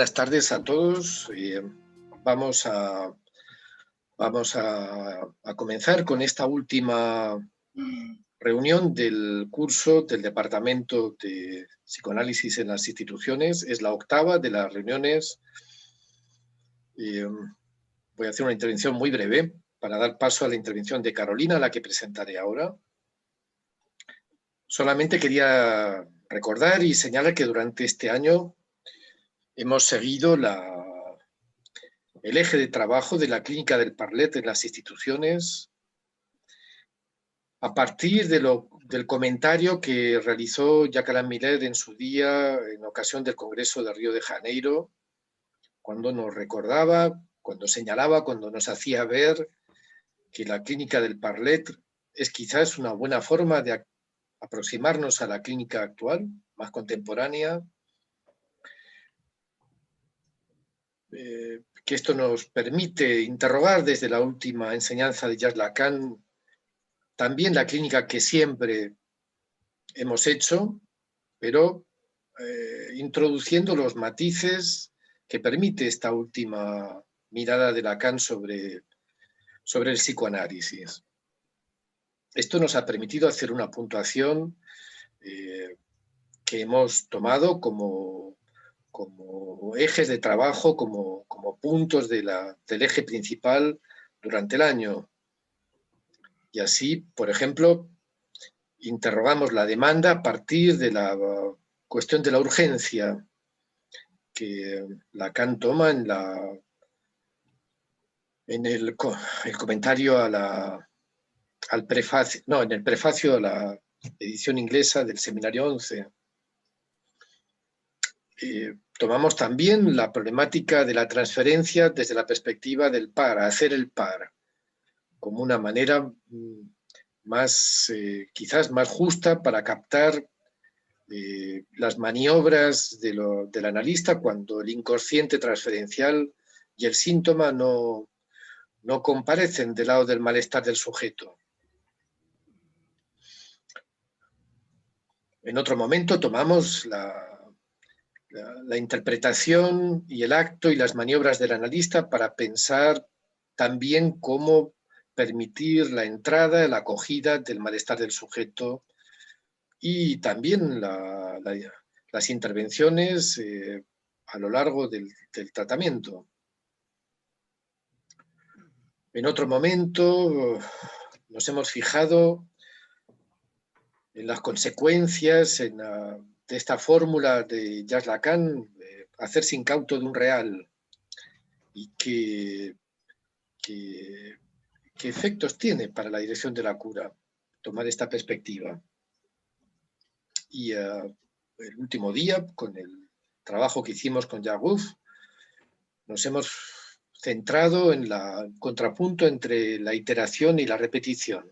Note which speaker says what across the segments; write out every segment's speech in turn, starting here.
Speaker 1: Buenas tardes a todos. Vamos a comenzar con esta última reunión del curso del Departamento de Psicoanálisis en las Instituciones. Es la octava de las reuniones. Voy a hacer una intervención muy breve para dar paso a la intervención de Carolina, la que presentaré ahora. Solamente quería recordar y señalar que durante este año hemos seguido el eje de trabajo de la clínica del Parlet en las instituciones a partir del comentario que realizó Jacqueline Millet en su día en ocasión del Congreso de Río de Janeiro, cuando nos recordaba, cuando señalaba, cuando nos hacía ver que la clínica del Parlet es quizás una buena forma de aproximarnos a la clínica actual, más contemporánea, que esto nos permite interrogar desde la última enseñanza de Jacques Lacan también la clínica que siempre hemos hecho, pero introduciendo los matices que permite esta última mirada de Lacan sobre el psicoanálisis. Esto nos ha permitido hacer una puntuación que hemos tomado como ejes de trabajo, como puntos del eje principal durante el año. Y así, por ejemplo, interrogamos la demanda a partir de la cuestión de la urgencia que Lacan toma en el comentario al prefacio, no, en el prefacio a la edición inglesa del Seminario 11. Tomamos también la problemática de la transferencia desde la perspectiva del par, hacer el par, como una manera quizás más justa para captar las maniobras del analista cuando el inconsciente transferencial y el síntoma no comparecen del lado del malestar del sujeto. En otro momento tomamos la interpretación y el acto y las maniobras del analista para pensar también cómo permitir la entrada, la acogida del malestar del sujeto y también las intervenciones a lo largo del tratamiento. En otro momento nos hemos fijado en las consecuencias de esta fórmula de Jacques Lacan, hacerse incauto de un real, y qué efectos tiene para la dirección de la cura tomar esta perspectiva. Y el último día, con el trabajo que hicimos con Jacques Ruff, nos hemos centrado en el contrapunto entre la iteración y la repetición.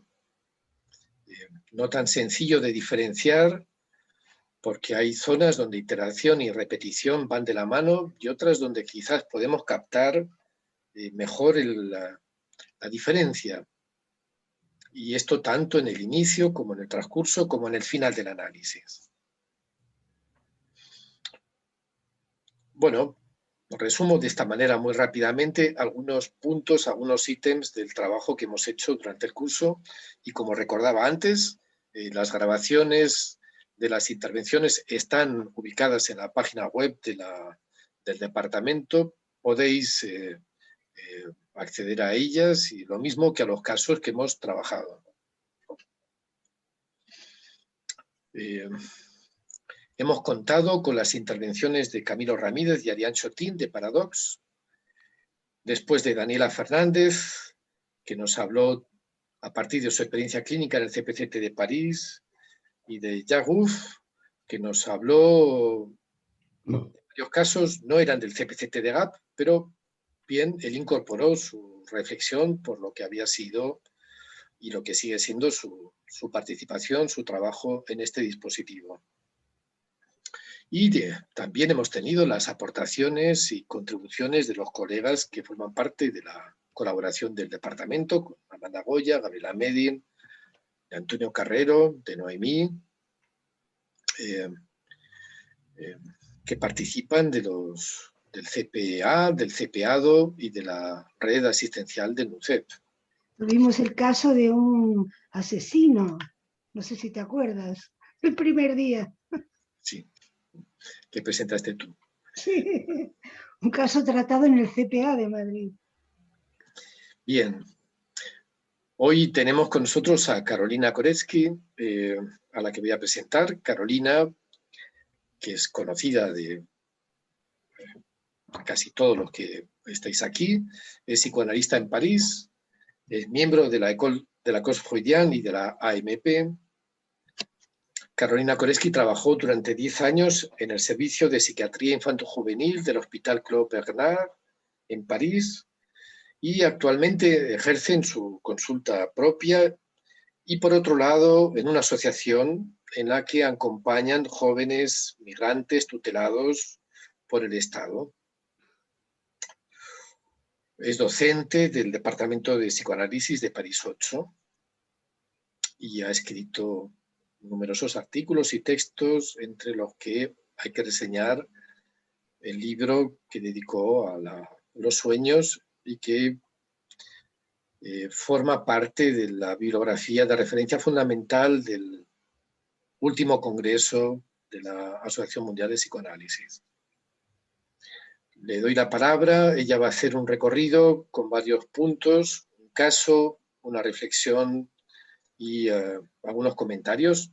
Speaker 1: No tan sencillo de diferenciar, porque hay zonas donde iteración y repetición van de la mano y otras donde quizás podemos captar mejor la diferencia. Y esto tanto en el inicio como en el transcurso como en el final del análisis. Bueno, resumo de esta manera muy rápidamente algunos puntos, algunos ítems del trabajo que hemos hecho durante el curso, y como recordaba antes, las grabaciones de las intervenciones están ubicadas en la página web del departamento. Podéis acceder a ellas, y lo mismo que a los casos que hemos trabajado. Hemos contado con las intervenciones de Camilo Ramírez y Ariane Chotin de Paradox, después de Daniela Fernández, que nos habló a partir de su experiencia clínica en el CPCT de París, y de Jacques Ruff, que nos habló en varios casos, no eran del CPCT de Gap, pero bien, él incorporó su reflexión por lo que había sido y lo que sigue siendo su participación, su trabajo en este dispositivo. Y también hemos tenido las aportaciones y contribuciones de los colegas que forman parte de la colaboración del departamento, con Amanda Goya, Gabriela Medin, de Antonio Carrero, de Noemí, que participan de los del CPA, del CPADO y de la red asistencial del NUCEP.
Speaker 2: Tuvimos el caso de un asesino, no sé si te acuerdas, el primer día.
Speaker 1: Sí, que presentaste tú.
Speaker 2: Sí, un caso tratado en el CPA de Madrid.
Speaker 1: Bien. Hoy tenemos con nosotros a Carolina Koretsky, a la que voy a presentar. Carolina, que es conocida de casi todos los que estáis aquí, es psicoanalista en París, es miembro de la École Freudienne y de la AMP. Carolina Koretsky trabajó durante 10 años en el Servicio de Psiquiatría Infanto-Juvenil del Hospital Claude Bernard en París y actualmente ejerce en su consulta propia y, por otro lado, en una asociación en la que acompañan jóvenes migrantes tutelados por el Estado. Es docente del Departamento de Psicoanálisis de París 8 y ha escrito numerosos artículos y textos, entre los que hay que reseñar el libro que dedicó a los sueños y que forma parte de la bibliografía de referencia fundamental del último congreso de la Asociación Mundial de Psicoanálisis. Le doy la palabra, ella va a hacer un recorrido con varios puntos, un caso, una reflexión y algunos comentarios.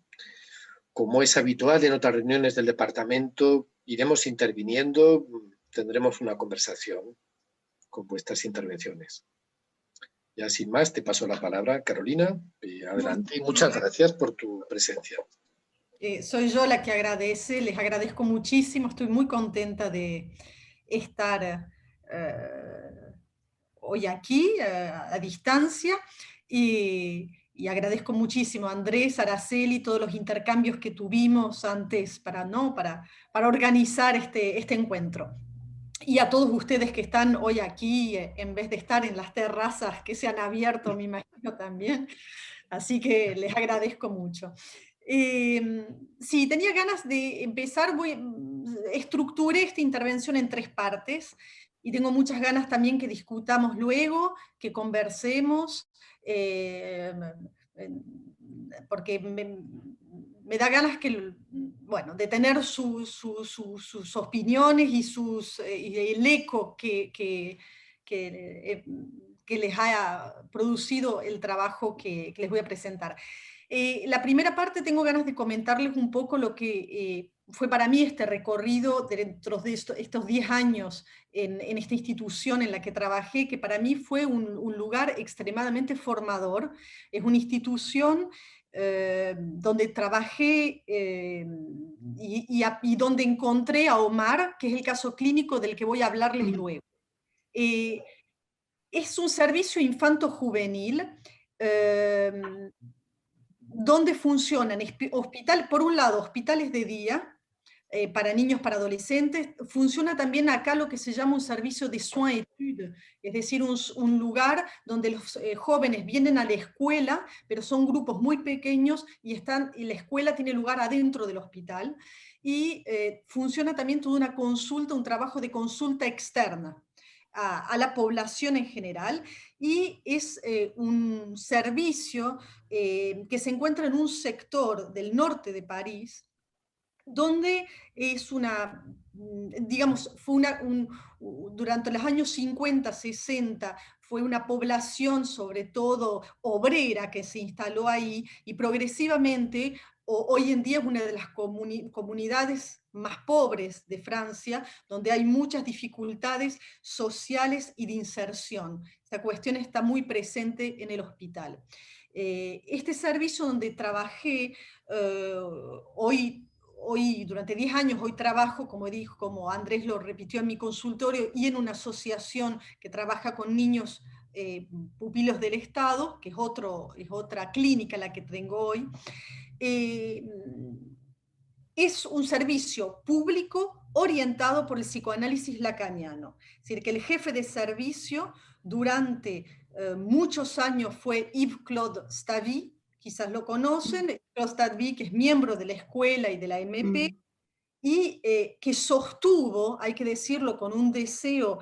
Speaker 1: Como es habitual en otras reuniones del departamento, iremos interviniendo, tendremos una conversación con vuestras intervenciones. Ya sin más, te paso la palabra, Carolina. Adelante y muchas gracias por tu presencia.
Speaker 3: Soy yo la que agradece, les agradezco muchísimo, estoy muy contenta de estar hoy aquí a distancia y agradezco muchísimo a Andrés, Araceli, todos los intercambios que tuvimos antes para organizar este encuentro. Y a todos ustedes que están hoy aquí, en vez de estar en las terrazas que se han abierto, me imagino también. Así que les agradezco mucho. Sí, tenía ganas de empezar, estructuré esta intervención en 3 partes y tengo muchas ganas también que discutamos luego, que conversemos, porque me da ganas de tener sus opiniones y el eco que les haya producido el trabajo que les voy a presentar. La primera parte tengo ganas de comentarles un poco lo que fue para mí este recorrido dentro de estos 10 años en esta institución en la que trabajé, que para mí fue un lugar extremadamente formador. Es una institución donde trabajé y donde encontré a Omar, que es el caso clínico del que voy a hablarles luego. Es un servicio infanto-juvenil donde funcionan por un lado, hospitales de día para niños, para adolescentes. Funciona también acá lo que se llama un servicio de soins-études, es decir, un lugar donde los jóvenes vienen a la escuela, pero son grupos muy pequeños y la escuela tiene lugar adentro del hospital. Y funciona también toda una consulta, un trabajo de consulta externa a la población en general, y es un servicio que se encuentra en un sector del norte de París, donde es digamos, durante los años 50, 60, fue una población sobre todo obrera que se instaló ahí, y progresivamente hoy en día es una de las comunidades más pobres de Francia, donde hay muchas dificultades sociales y de inserción. Esta cuestión está muy presente en el hospital. Este servicio donde trabajé, hoy durante 10 años, hoy trabajo, como Andrés lo repitió, en mi consultorio y en una asociación que trabaja con niños pupilos del Estado, que es otra clínica la que tengo hoy. Es un servicio público orientado por el psicoanálisis lacaniano. Es decir, que el jefe de servicio durante muchos años fue Yves-Claude Stavy, quizás lo conocen, Claude Stavy, que es miembro de la escuela y de la MP, y que sostuvo, hay que decirlo, con un deseo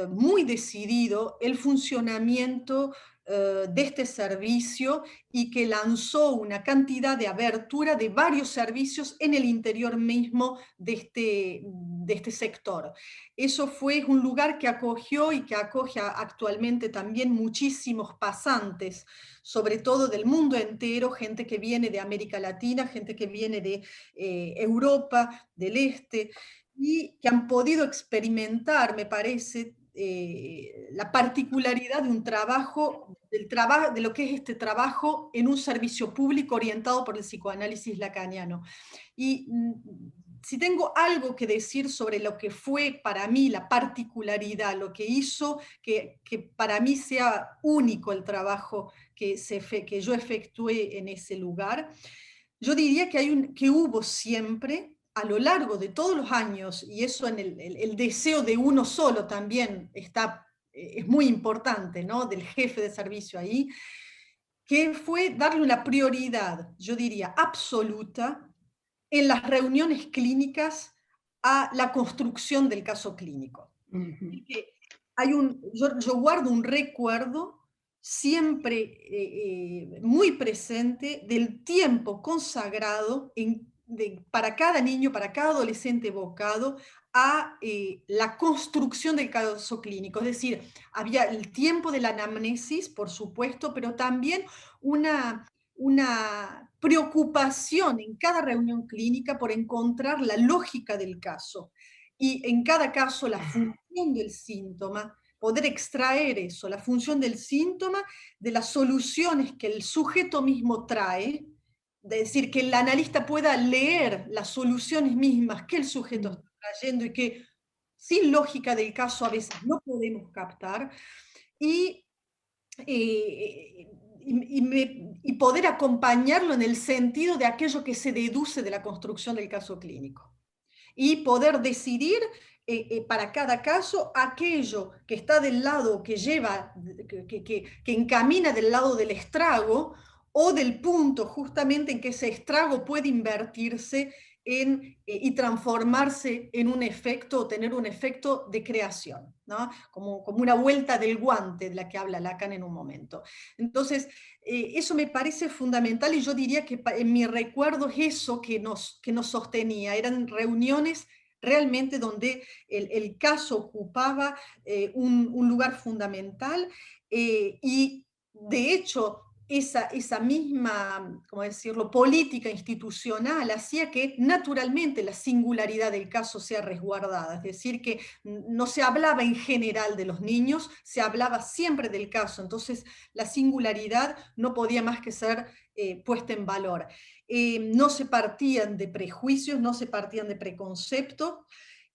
Speaker 3: muy decidido, el funcionamiento de este servicio y que lanzó una cantidad de abertura de varios servicios en el interior mismo de este sector. Eso fue un lugar que acogió y que acoge actualmente también muchísimos pasantes, sobre todo del mundo entero, gente que viene de América Latina, gente que viene de Europa, del Este, y que han podido experimentar, me parece, la particularidad de un trabajo, de lo que es este trabajo en un servicio público orientado por el psicoanálisis lacaniano. Y si tengo algo que decir sobre lo que fue para mí la particularidad, lo que hizo que para mí sea único el trabajo que yo efectué en ese lugar, yo diría que hubo siempre, a lo largo de todos los años, y eso en el deseo de uno solo también es muy importante, ¿no? Del jefe de servicio ahí, que fue darle una prioridad, yo diría, absoluta en las reuniones clínicas a la construcción del caso clínico.
Speaker 2: Ujú.
Speaker 3: Que yo guardo un recuerdo siempre muy presente del tiempo consagrado para cada niño, para cada adolescente evocado a la construcción del caso clínico. Es decir, había el tiempo de la anamnesis, por supuesto, pero también una preocupación en cada reunión clínica por encontrar la lógica del caso y en cada caso la función del síntoma, poder extraer eso, la función del síntoma de las soluciones que el sujeto mismo trae, es decir, que el analista pueda leer las soluciones mismas que el sujeto está trayendo y que sin lógica del caso a veces no podemos captar, y y poder acompañarlo en el sentido de aquello que se deduce de la construcción del caso clínico. Y poder decidir para cada caso aquello que está del lado, que lleva, que encamina del lado del estrago o del punto justamente en que ese estrago puede invertirse y transformarse en un efecto, o tener un efecto de creación, ¿no? Como una vuelta del guante de la que habla Lacan en un momento. Entonces, eso me parece fundamental y yo diría que en mi recuerdo es eso que nos sostenía. Eran reuniones realmente donde el caso ocupaba un lugar fundamental y de hecho esa misma, ¿cómo decirlo?, política institucional hacía que naturalmente la singularidad del caso sea resguardada, es decir, que no se hablaba en general de los niños, se hablaba siempre del caso, entonces la singularidad no podía más que ser puesta en valor. No se partían de prejuicios, no se partían de preconceptos,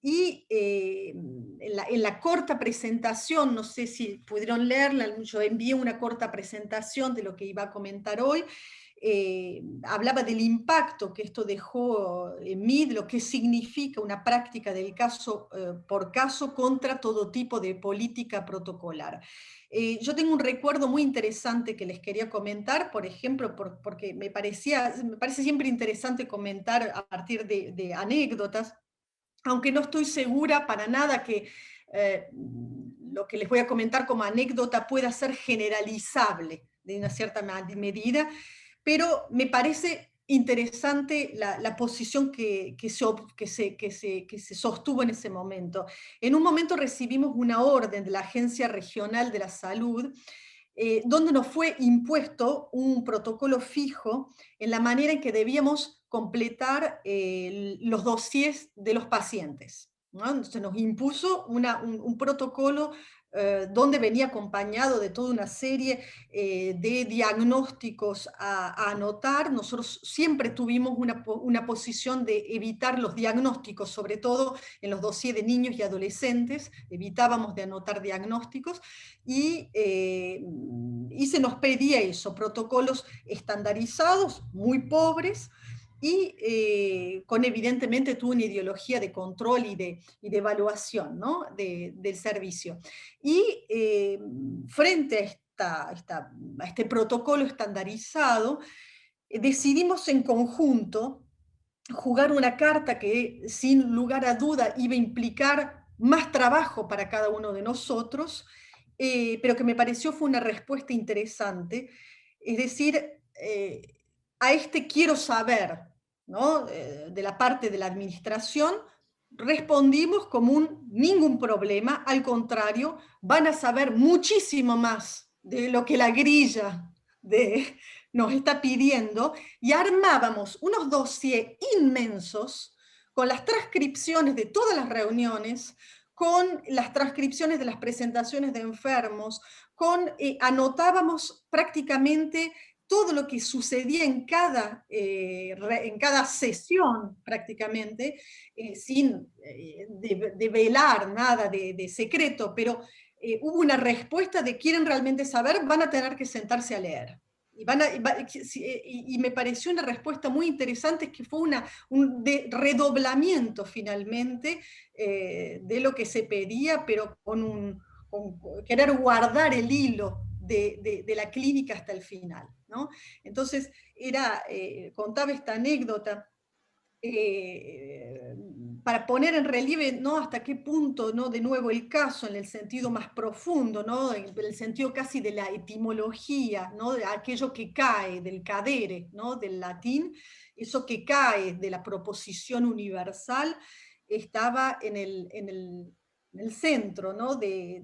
Speaker 3: y en la corta presentación, no sé si pudieron leerla, yo envié una corta presentación de lo que iba a comentar hoy, hablaba del impacto que esto dejó en mí, de lo que significa una práctica del caso por caso contra todo tipo de política protocolar. Yo tengo un recuerdo muy interesante que les quería comentar, por ejemplo, porque me parece siempre interesante comentar a partir de anécdotas, aunque no estoy segura para nada que lo que les voy a comentar como anécdota pueda ser generalizable de una cierta medida, pero me parece interesante la posición que se sostuvo en ese momento. En un momento recibimos una orden de la Agencia Regional de la Salud, donde nos fue impuesto un protocolo fijo en la manera en que debíamos completar los dossiers de los pacientes, ¿no? Se nos impuso un protocolo donde venía acompañado de toda una serie de diagnósticos a anotar. Nosotros siempre tuvimos una posición de evitar los diagnósticos, sobre todo en los dossiers de niños y adolescentes, evitábamos de anotar diagnósticos, y se nos pedía eso, protocolos estandarizados, muy pobres, y con evidentemente tuvo una ideología de control y de evaluación, ¿no?, del servicio. Y frente a este protocolo estandarizado, decidimos en conjunto jugar una carta que sin lugar a duda iba a implicar más trabajo para cada uno de nosotros, pero que me pareció fue una respuesta interesante. Es decir, a este quiero saber, ¿no? De la parte de la administración, respondimos como un ningún problema, al contrario, van a saber muchísimo más de lo que la grilla nos está pidiendo, y armábamos unos dossiers inmensos con las transcripciones de todas las reuniones, con las transcripciones de las presentaciones de enfermos, anotábamos prácticamente todo lo que sucedía en cada sesión prácticamente, sin develar nada de secreto, pero hubo una respuesta de quieren realmente saber, van a tener que sentarse a leer. Y me pareció una respuesta muy interesante, que fue un redoblamiento finalmente de lo que se pedía, pero con querer guardar el hilo de la clínica hasta el final, ¿no? Entonces, contaba esta anécdota para poner en relieve, ¿no?, hasta qué punto, ¿no?, de nuevo el caso en el sentido más profundo, ¿no?, en el sentido casi de la etimología, ¿no?, de aquello que cae, del cadere, ¿no?, del latín, eso que cae de la proposición universal, estaba en el centro, ¿no?, de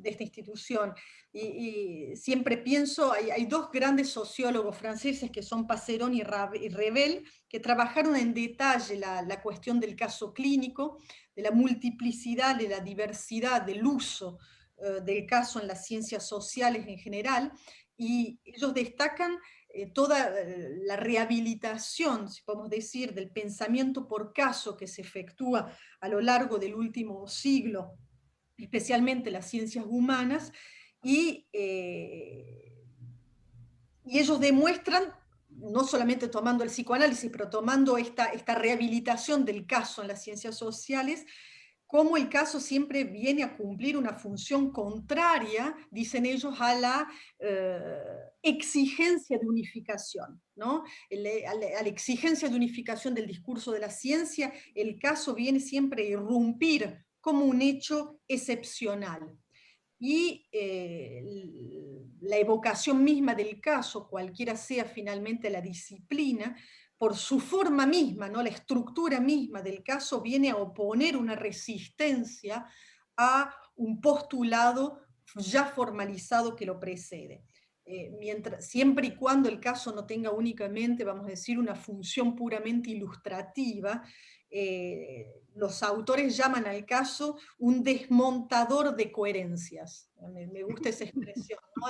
Speaker 3: esta institución. Y siempre pienso, hay dos grandes sociólogos franceses que son Passeron y Revel, que trabajaron en detalle la cuestión del caso clínico, de la multiplicidad, de la diversidad, del uso del caso en las ciencias sociales en general, y ellos destacan toda la rehabilitación, si podemos decir, del pensamiento por caso que se efectúa a lo largo del último siglo, especialmente las ciencias humanas, y ellos demuestran, no solamente tomando el psicoanálisis, pero tomando esta rehabilitación del caso en las ciencias sociales, cómo el caso siempre viene a cumplir una función contraria, dicen ellos, a la exigencia de unificación, ¿no? A la exigencia de unificación del discurso de la ciencia, el caso viene siempre a irrumpir como un hecho excepcional. Y la evocación misma del caso, cualquiera sea finalmente la disciplina, por su forma misma, ¿no?, la estructura misma del caso, viene a oponer una resistencia a un postulado ya formalizado que lo precede. Siempre y cuando el caso no tenga únicamente, vamos a decir, una función puramente ilustrativa, los autores llaman al caso un desmontador de coherencias. Me gusta esa expresión, ¿no?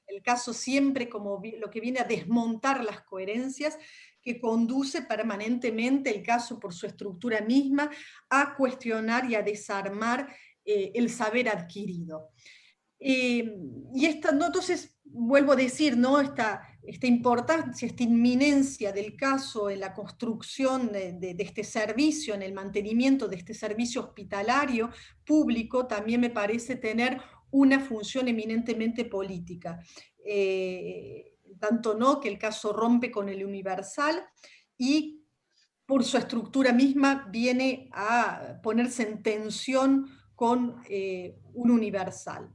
Speaker 3: El caso siempre como lo que viene a desmontar las coherencias, que conduce permanentemente el caso por su estructura misma a cuestionar y a desarmar el saber adquirido. Y esta, ¿no? Entonces, vuelvo a decir, ¿no?, esta importancia, esta inminencia del caso en la construcción de este servicio, en el mantenimiento de este servicio hospitalario público, también me parece tener una función eminentemente política. Tanto no que el caso rompe con el universal y por su estructura misma viene a ponerse en tensión con un universal.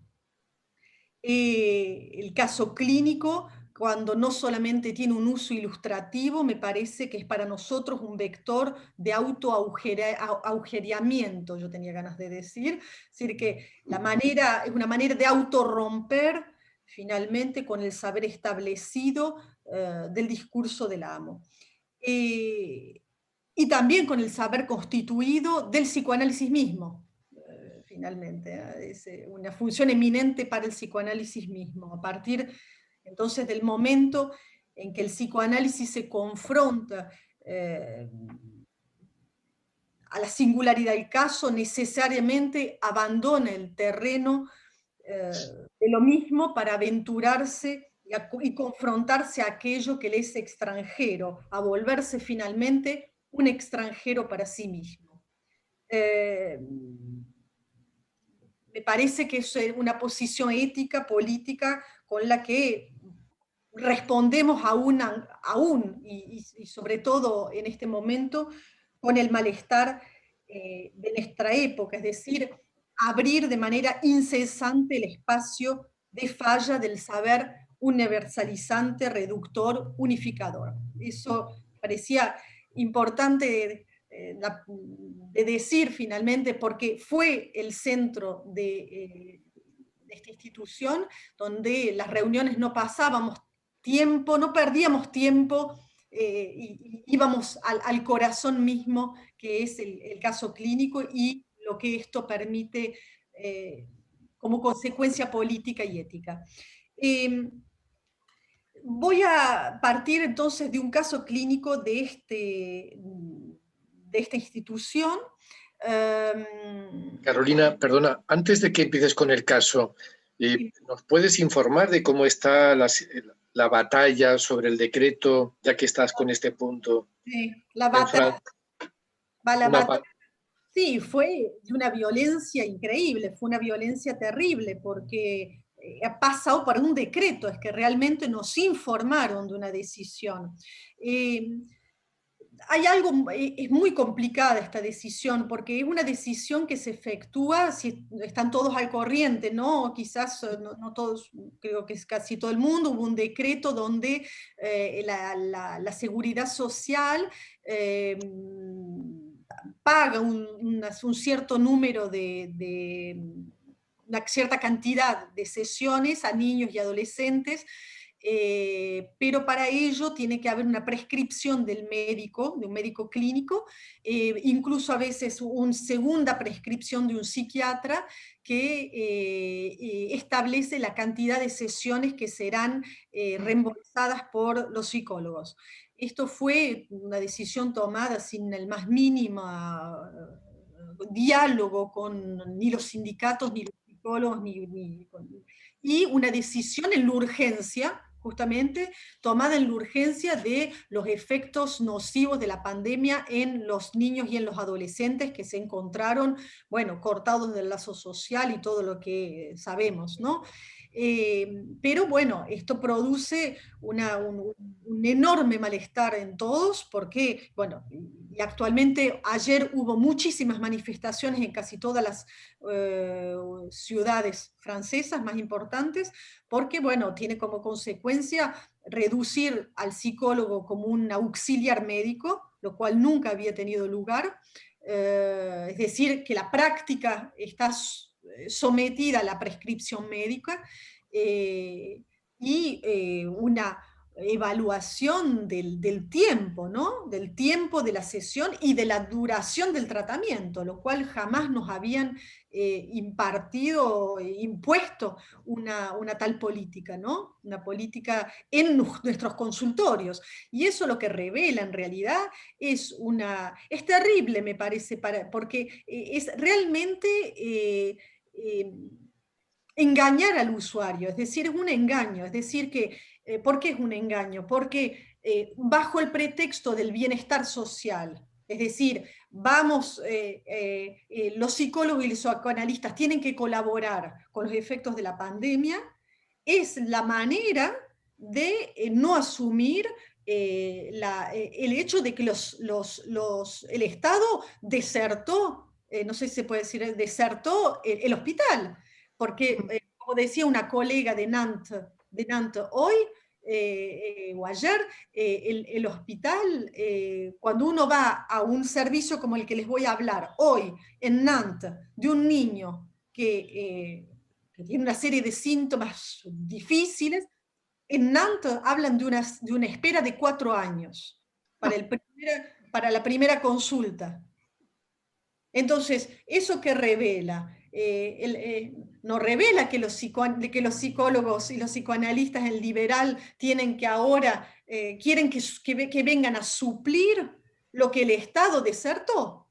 Speaker 3: El caso clínico, cuando no solamente tiene un uso ilustrativo, me parece que es para nosotros un vector de autoagujereamiento, yo tenía ganas de decir, es decir, que es una manera de autorromper finalmente con el saber establecido del discurso del amo. Y también con el saber constituido del psicoanálisis mismo. Finalmente, es una función eminente para el psicoanálisis mismo, a partir entonces del momento en que el psicoanálisis se confronta a la singularidad del caso, necesariamente abandona el terreno de lo mismo para aventurarse y confrontarse a aquello que le es extranjero, a volverse finalmente un extranjero para sí mismo. Me parece que es una posición ética, política, con la que respondemos aún y sobre todo en este momento, con el malestar de nuestra época, es decir, abrir de manera incesante el espacio de falla del saber universalizante, reductor, unificador. Eso parecía importante de decir finalmente, porque fue el centro de esta institución, donde las reuniones no pasábamos tiempo, no perdíamos tiempo, y íbamos al corazón mismo, que es el caso clínico y lo que esto permite como consecuencia política y ética. Voy a partir entonces de un caso clínico de esta institución.
Speaker 1: Carolina, perdona, antes de que empieces con el caso, ¿nos puedes informar de cómo está la batalla sobre el decreto, ya que estás con este punto?
Speaker 3: Sí, sí, fue de una violencia increíble, fue una violencia terrible, porque ha pasado por un decreto, es que realmente nos informaron de una decisión. Hay algo, es muy complicada esta decisión, porque es una decisión que se efectúa si están todos al corriente, ¿no? Quizás no todos, creo que es casi todo el mundo, hubo un decreto donde la seguridad social paga un cierto número una cierta cantidad de sesiones a niños y adolescentes, pero para ello tiene que haber una prescripción del médico, de un médico clínico, incluso a veces una segunda prescripción de un psiquiatra que establece la cantidad de sesiones que serán reembolsadas por los psicólogos. Esto fue una decisión tomada sin el más mínimo diálogo con ni los sindicatos, ni los psicólogos, y una decisión en la urgencia, justamente tomada en la urgencia de los efectos nocivos de la pandemia en los niños y en los adolescentes que se encontraron, bueno, cortados del lazo social y todo lo que sabemos, ¿no? Pero bueno, esto produce un enorme malestar en todos, porque, bueno, y actualmente ayer hubo muchísimas manifestaciones en casi todas las ciudades francesas más importantes, porque, bueno, tiene como consecuencia reducir al psicólogo como un auxiliar médico, lo cual nunca había tenido lugar, es decir, que la práctica está sometida a la prescripción médica, y una evaluación del tiempo, ¿no? Del tiempo de la sesión y de la duración del tratamiento, lo cual jamás nos habían impuesto una tal política, ¿no? Una política en nuestros consultorios. Y eso lo que revela en realidad es terrible, me parece, porque es realmente engañar al usuario, es decir, es un engaño, es decir, ¿por qué es un engaño? Porque bajo el pretexto del bienestar social, es decir, los psicólogos y los psicoanalistas tienen que colaborar con los efectos de la pandemia, es la manera de no asumir el hecho de que el Estado desertó, no sé si se puede decir, desertó el hospital, porque, como decía una colega de Nantes hoy, o ayer, el hospital, cuando uno va a un servicio como el que les voy a hablar hoy en Nantes, de un niño que tiene una serie de síntomas difíciles, en Nantes hablan de una espera de 4 años para la primera consulta. Entonces, ¿eso qué revela? No revela que los psicólogos y los psicoanalistas en liberal tienen que ahora, quieren que vengan a suplir lo que el Estado desertó.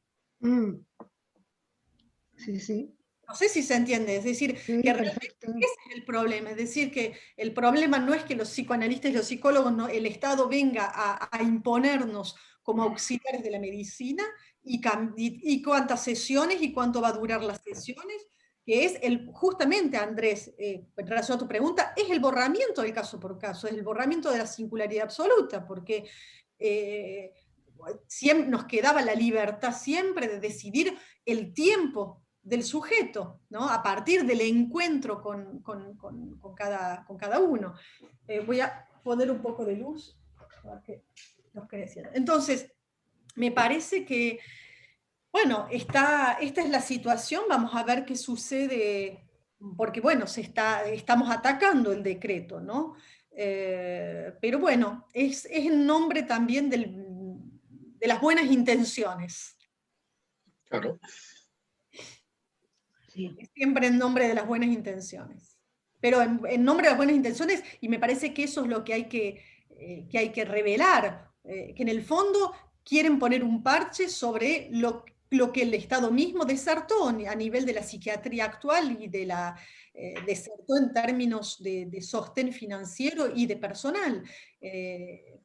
Speaker 2: Sí, sí.
Speaker 3: No sé si se entiende, es decir,
Speaker 2: Sí,
Speaker 3: que realmente ese es el problema, es decir, que el problema no es que los psicoanalistas y los psicólogos, el Estado venga a imponernos como auxiliares de la medicina y cuántas sesiones y cuánto va a durar las sesiones, que es justamente, Andrés, en relación a tu pregunta, es el borramiento del caso por caso, es el borramiento de la singularidad absoluta, porque siempre nos quedaba la libertad siempre de decidir el tiempo del sujeto, ¿no? A partir del encuentro con cada uno. Voy a poner un poco de luz. Entonces, me parece que, bueno, esta es la situación, vamos a ver qué sucede, porque bueno, estamos atacando el decreto, ¿no? Pero bueno, es en nombre también de las buenas intenciones.
Speaker 1: Claro.
Speaker 2: Sí.
Speaker 3: Siempre en nombre de las buenas intenciones. Pero en nombre de las buenas intenciones, y me parece que eso es lo que hay que revelar, que en el fondo quieren poner un parche sobre lo que el Estado mismo desertó a nivel de la psiquiatría actual y desertó en términos de sostén financiero y de personal. Y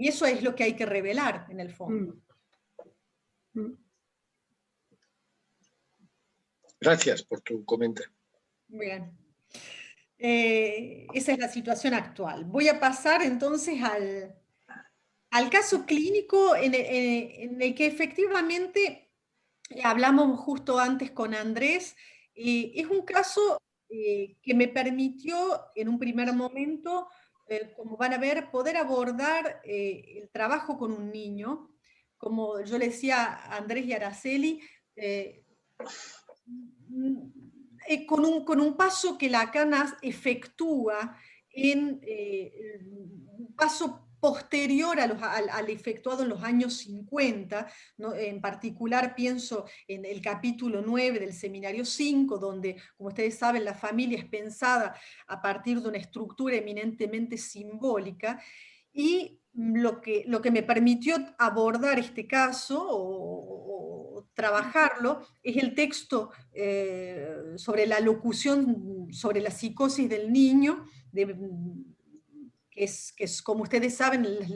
Speaker 3: eso es lo que hay que revelar en el fondo.
Speaker 1: Gracias por tu comentario.
Speaker 3: Bien. Esa es la situación actual. Voy a pasar entonces al caso clínico en el que efectivamente hablamos justo antes con Andrés. Es un caso que me permitió en un primer momento, como van a ver, poder abordar el trabajo con un niño. Como yo le decía a Andrés y Araceli, con un paso que Lacan efectúa en un paso posterior al efectuado en los años 50, ¿no? En particular pienso en el capítulo 9 del Seminario 5, donde, como ustedes saben, la familia es pensada a partir de una estructura eminentemente simbólica, y lo que me permitió abordar este caso o trabajarlo es el texto sobre la locución, sobre la psicosis del niño, que es, como ustedes saben, es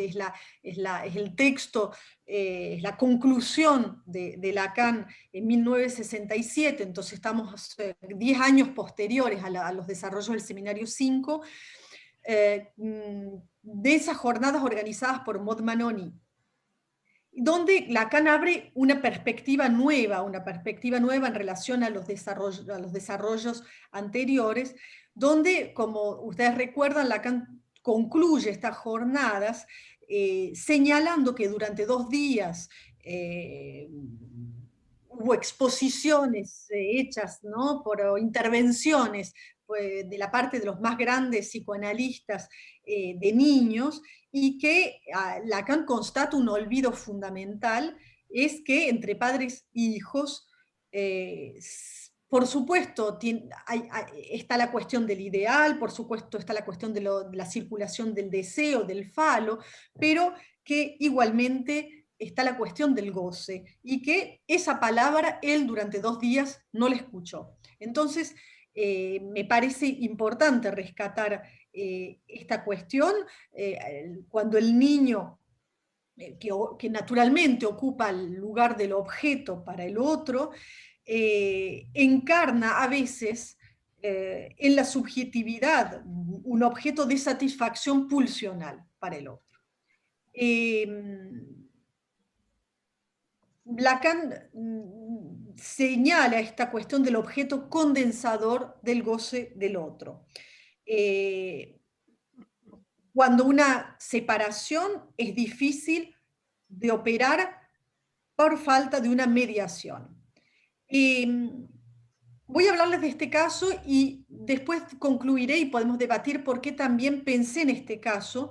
Speaker 3: el texto, es la conclusión de Lacan en 1967, entonces estamos 10 años posteriores a los desarrollos del Seminario 5, de esas jornadas organizadas por Maud Manoni, donde Lacan abre una perspectiva nueva en relación a los desarrollos anteriores, donde, como ustedes recuerdan, Lacan concluye estas jornadas señalando que durante 2 días hubo exposiciones hechas, ¿no?, por intervenciones de la parte de los más grandes psicoanalistas de niños, y que Lacan constata un olvido fundamental, es que entre padres e hijos, por supuesto, está la cuestión del ideal, por supuesto está la cuestión de la circulación del deseo, del falo, pero que igualmente está la cuestión del goce, y que esa palabra él durante 2 días no la escuchó. Entonces, me parece importante rescatar esta cuestión, cuando el niño, que naturalmente ocupa el lugar del objeto para el otro, encarna a veces en la subjetividad un objeto de satisfacción pulsional para el otro. Lacan señala esta cuestión del objeto condensador del goce del otro. Cuando una separación es difícil de operar por falta de una mediación. Voy a hablarles de este caso y después concluiré y podemos debatir por qué también pensé en este caso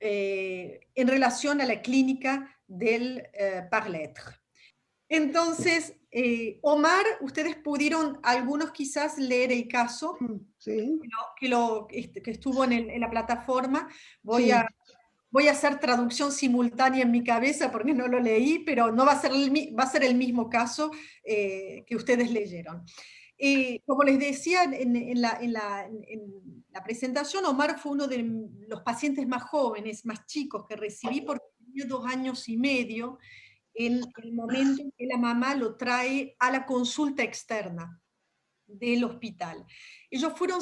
Speaker 3: en relación a la clínica del Parlettre. Entonces, Omar, ustedes pudieron, algunos quizás, leer el caso,
Speaker 2: sí,
Speaker 3: que estuvo en la plataforma.
Speaker 2: sí.
Speaker 3: Voy a hacer traducción simultánea en mi cabeza porque no lo leí, pero no va a ser el mismo caso que ustedes leyeron. Como les decía en la presentación, Omar fue uno de los pacientes más jóvenes, más chicos que recibí, porque tenía 2 años y medio en el momento en que la mamá lo trae a la consulta externa. del hospital. Ellos fueron,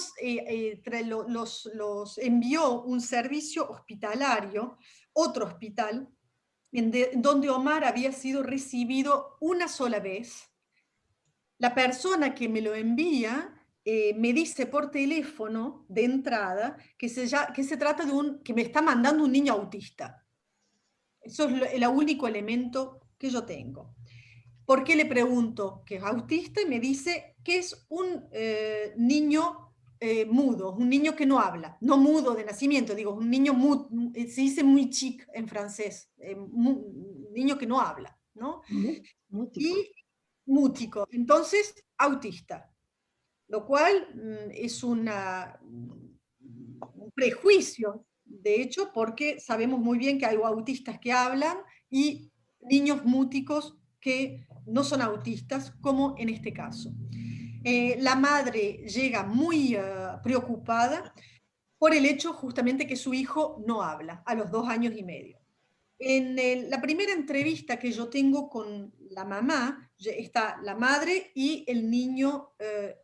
Speaker 3: los envió un servicio hospitalario, otro hospital, donde Omar había sido recibido una sola vez. La persona que me lo envía me dice por teléfono de entrada que se trata de que me está mandando un niño autista. Eso es el único elemento que yo tengo. ¿Por qué le pregunto que es autista? Y me dice que es un niño mudo, un niño que no habla, no mudo de nacimiento, digo, un niño mudo, se dice muy chic en francés, un niño que no habla, ¿no?
Speaker 2: Mútico.
Speaker 3: Y mútico, entonces autista, lo cual es un prejuicio, de hecho, porque sabemos muy bien que hay autistas que hablan y niños múticos que no son autistas, como en este caso. La madre llega muy preocupada por el hecho justamente que su hijo no habla a los 2 años y medio. En la primera entrevista que yo tengo con la mamá, está la madre y el niño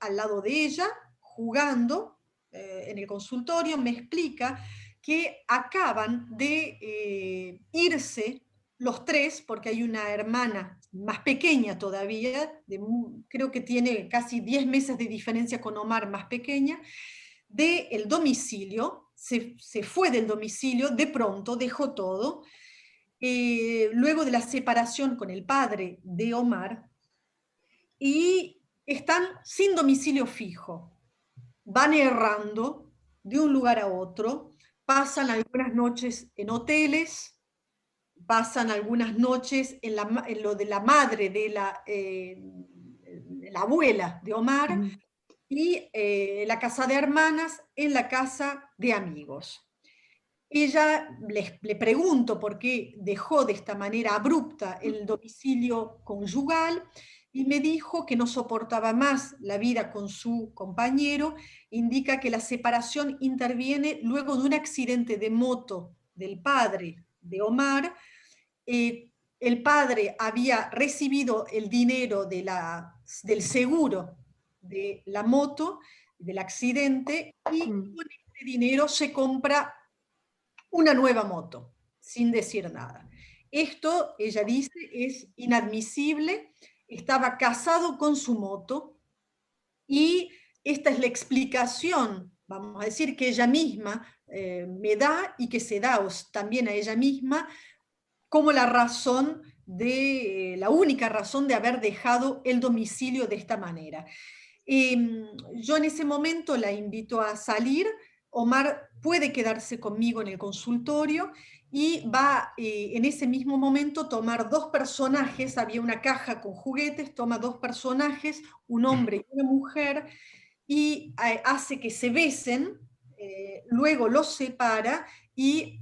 Speaker 3: al lado de ella, jugando en el consultorio, me explica que acaban de irse los tres, porque hay una hermana más pequeña todavía, creo que tiene casi 10 meses de diferencia con Omar, más pequeña, del domicilio, se fue del domicilio, de pronto dejó todo, luego de la separación con el padre de Omar, y están sin domicilio fijo. Van errando de un lugar a otro, pasan algunas noches en hoteles, pasan algunas noches en lo de la madre de la abuela de Omar, y la casa de hermanas en la casa de amigos. Ella le pregunto por qué dejó de esta manera abrupta el domicilio conyugal y me dijo que no soportaba más la vida con su compañero. Indica que la separación interviene luego de un accidente de moto del padre de Omar. El padre había recibido el dinero del seguro de la moto, del accidente, y con este dinero se compra una nueva moto, sin decir nada. Esto, ella dice, es inadmisible. Estaba casado con su moto y esta es la explicación, vamos a decir, que ella misma me da y que se da también a ella misma como la razón la única razón de haber dejado el domicilio de esta manera. Yo en ese momento la invito a salir. Omar puede quedarse conmigo en el consultorio y va en ese mismo momento tomar 2 personajes, había una caja con juguetes, toma 2 personajes, un hombre y una mujer, y hace que se besen, luego los separa y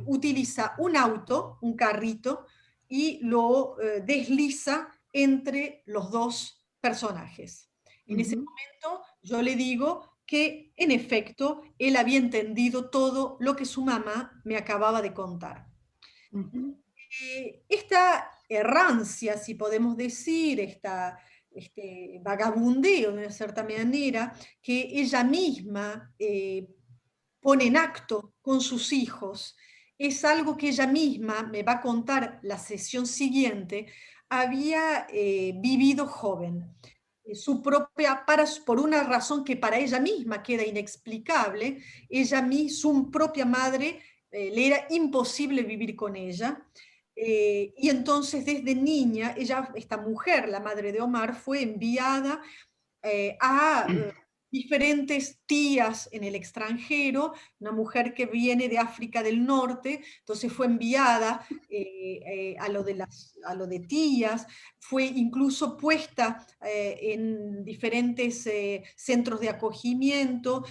Speaker 3: utiliza un auto, un carrito, y lo desliza entre los 2 personajes. En ese momento yo le digo que en efecto él había entendido todo lo que su mamá me acababa de contar. Esta errancia, si podemos decir, este vagabundeo de una cierta manera, que ella misma pone en acto con sus hijos, es algo que ella misma me va a contar la sesión siguiente, había vivido joven. Por una razón que para ella misma queda inexplicable, su propia madre le era imposible vivir con ella, y entonces desde niña, esta mujer, la madre de Omar, fue enviada a diferentes tías en el extranjero, una mujer que viene de África del Norte, entonces fue enviada a lo de tías, fue incluso puesta en diferentes centros de acogimiento,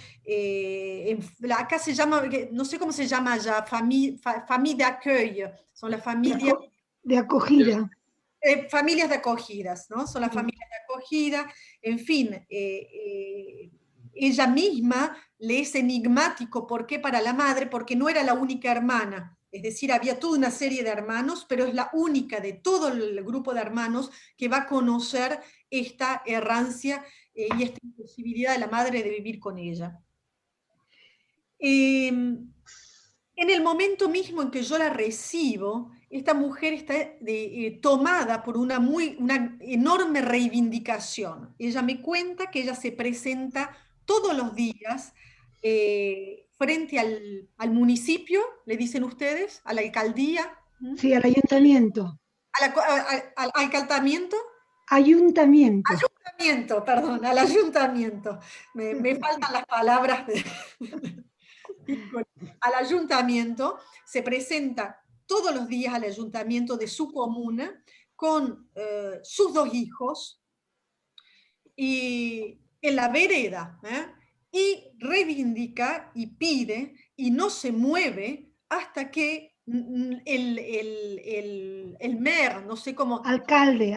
Speaker 3: acá se llama, no sé cómo se llama ya, famille d'accueil, son las familias
Speaker 2: de acogida.
Speaker 3: Familias de acogidas, ¿no? Son las familias de acogida, en fin, ella misma le es enigmático por qué para la madre, porque no era la única hermana, es decir, había toda una serie de hermanos, pero es la única de todo el grupo de hermanos que va a conocer esta errancia y esta imposibilidad de la madre de vivir con ella. En el momento mismo en que yo la recibo, esta mujer está tomada por una enorme reivindicación. Ella me cuenta que ella se presenta todos los días frente al municipio, le dicen ustedes, a la alcaldía.
Speaker 2: Sí, al ayuntamiento.
Speaker 3: ¿Al ayuntamiento?
Speaker 2: Ayuntamiento.
Speaker 3: Ayuntamiento, perdón, al ayuntamiento. Me faltan las palabras al ayuntamiento, se presenta todos los días al ayuntamiento de su comuna con sus 2 hijos y en la vereda, y reivindica y pide y no se mueve hasta que el maire, no sé cómo...
Speaker 2: Alcalde.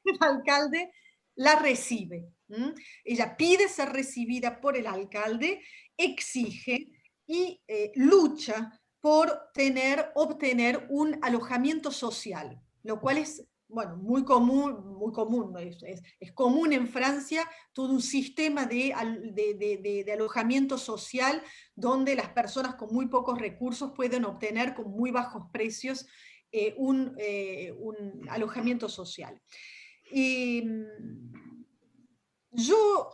Speaker 3: El alcalde la recibe. Ella pide ser recibida por el alcalde, exige y lucha por obtener un alojamiento social, lo cual es, bueno, muy común, es común en Francia todo un sistema de alojamiento social donde las personas con muy pocos recursos pueden obtener con muy bajos precios un alojamiento social. Yo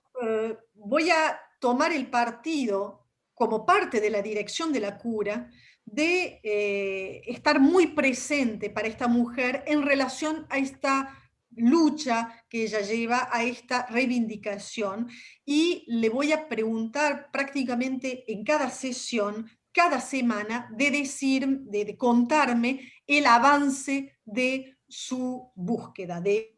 Speaker 3: voy a tomar el partido como parte de la dirección de la cura de estar muy presente para esta mujer en relación a esta lucha que ella lleva, a esta reivindicación, y le voy a preguntar prácticamente en cada sesión, cada semana, de contarme el avance de su búsqueda, de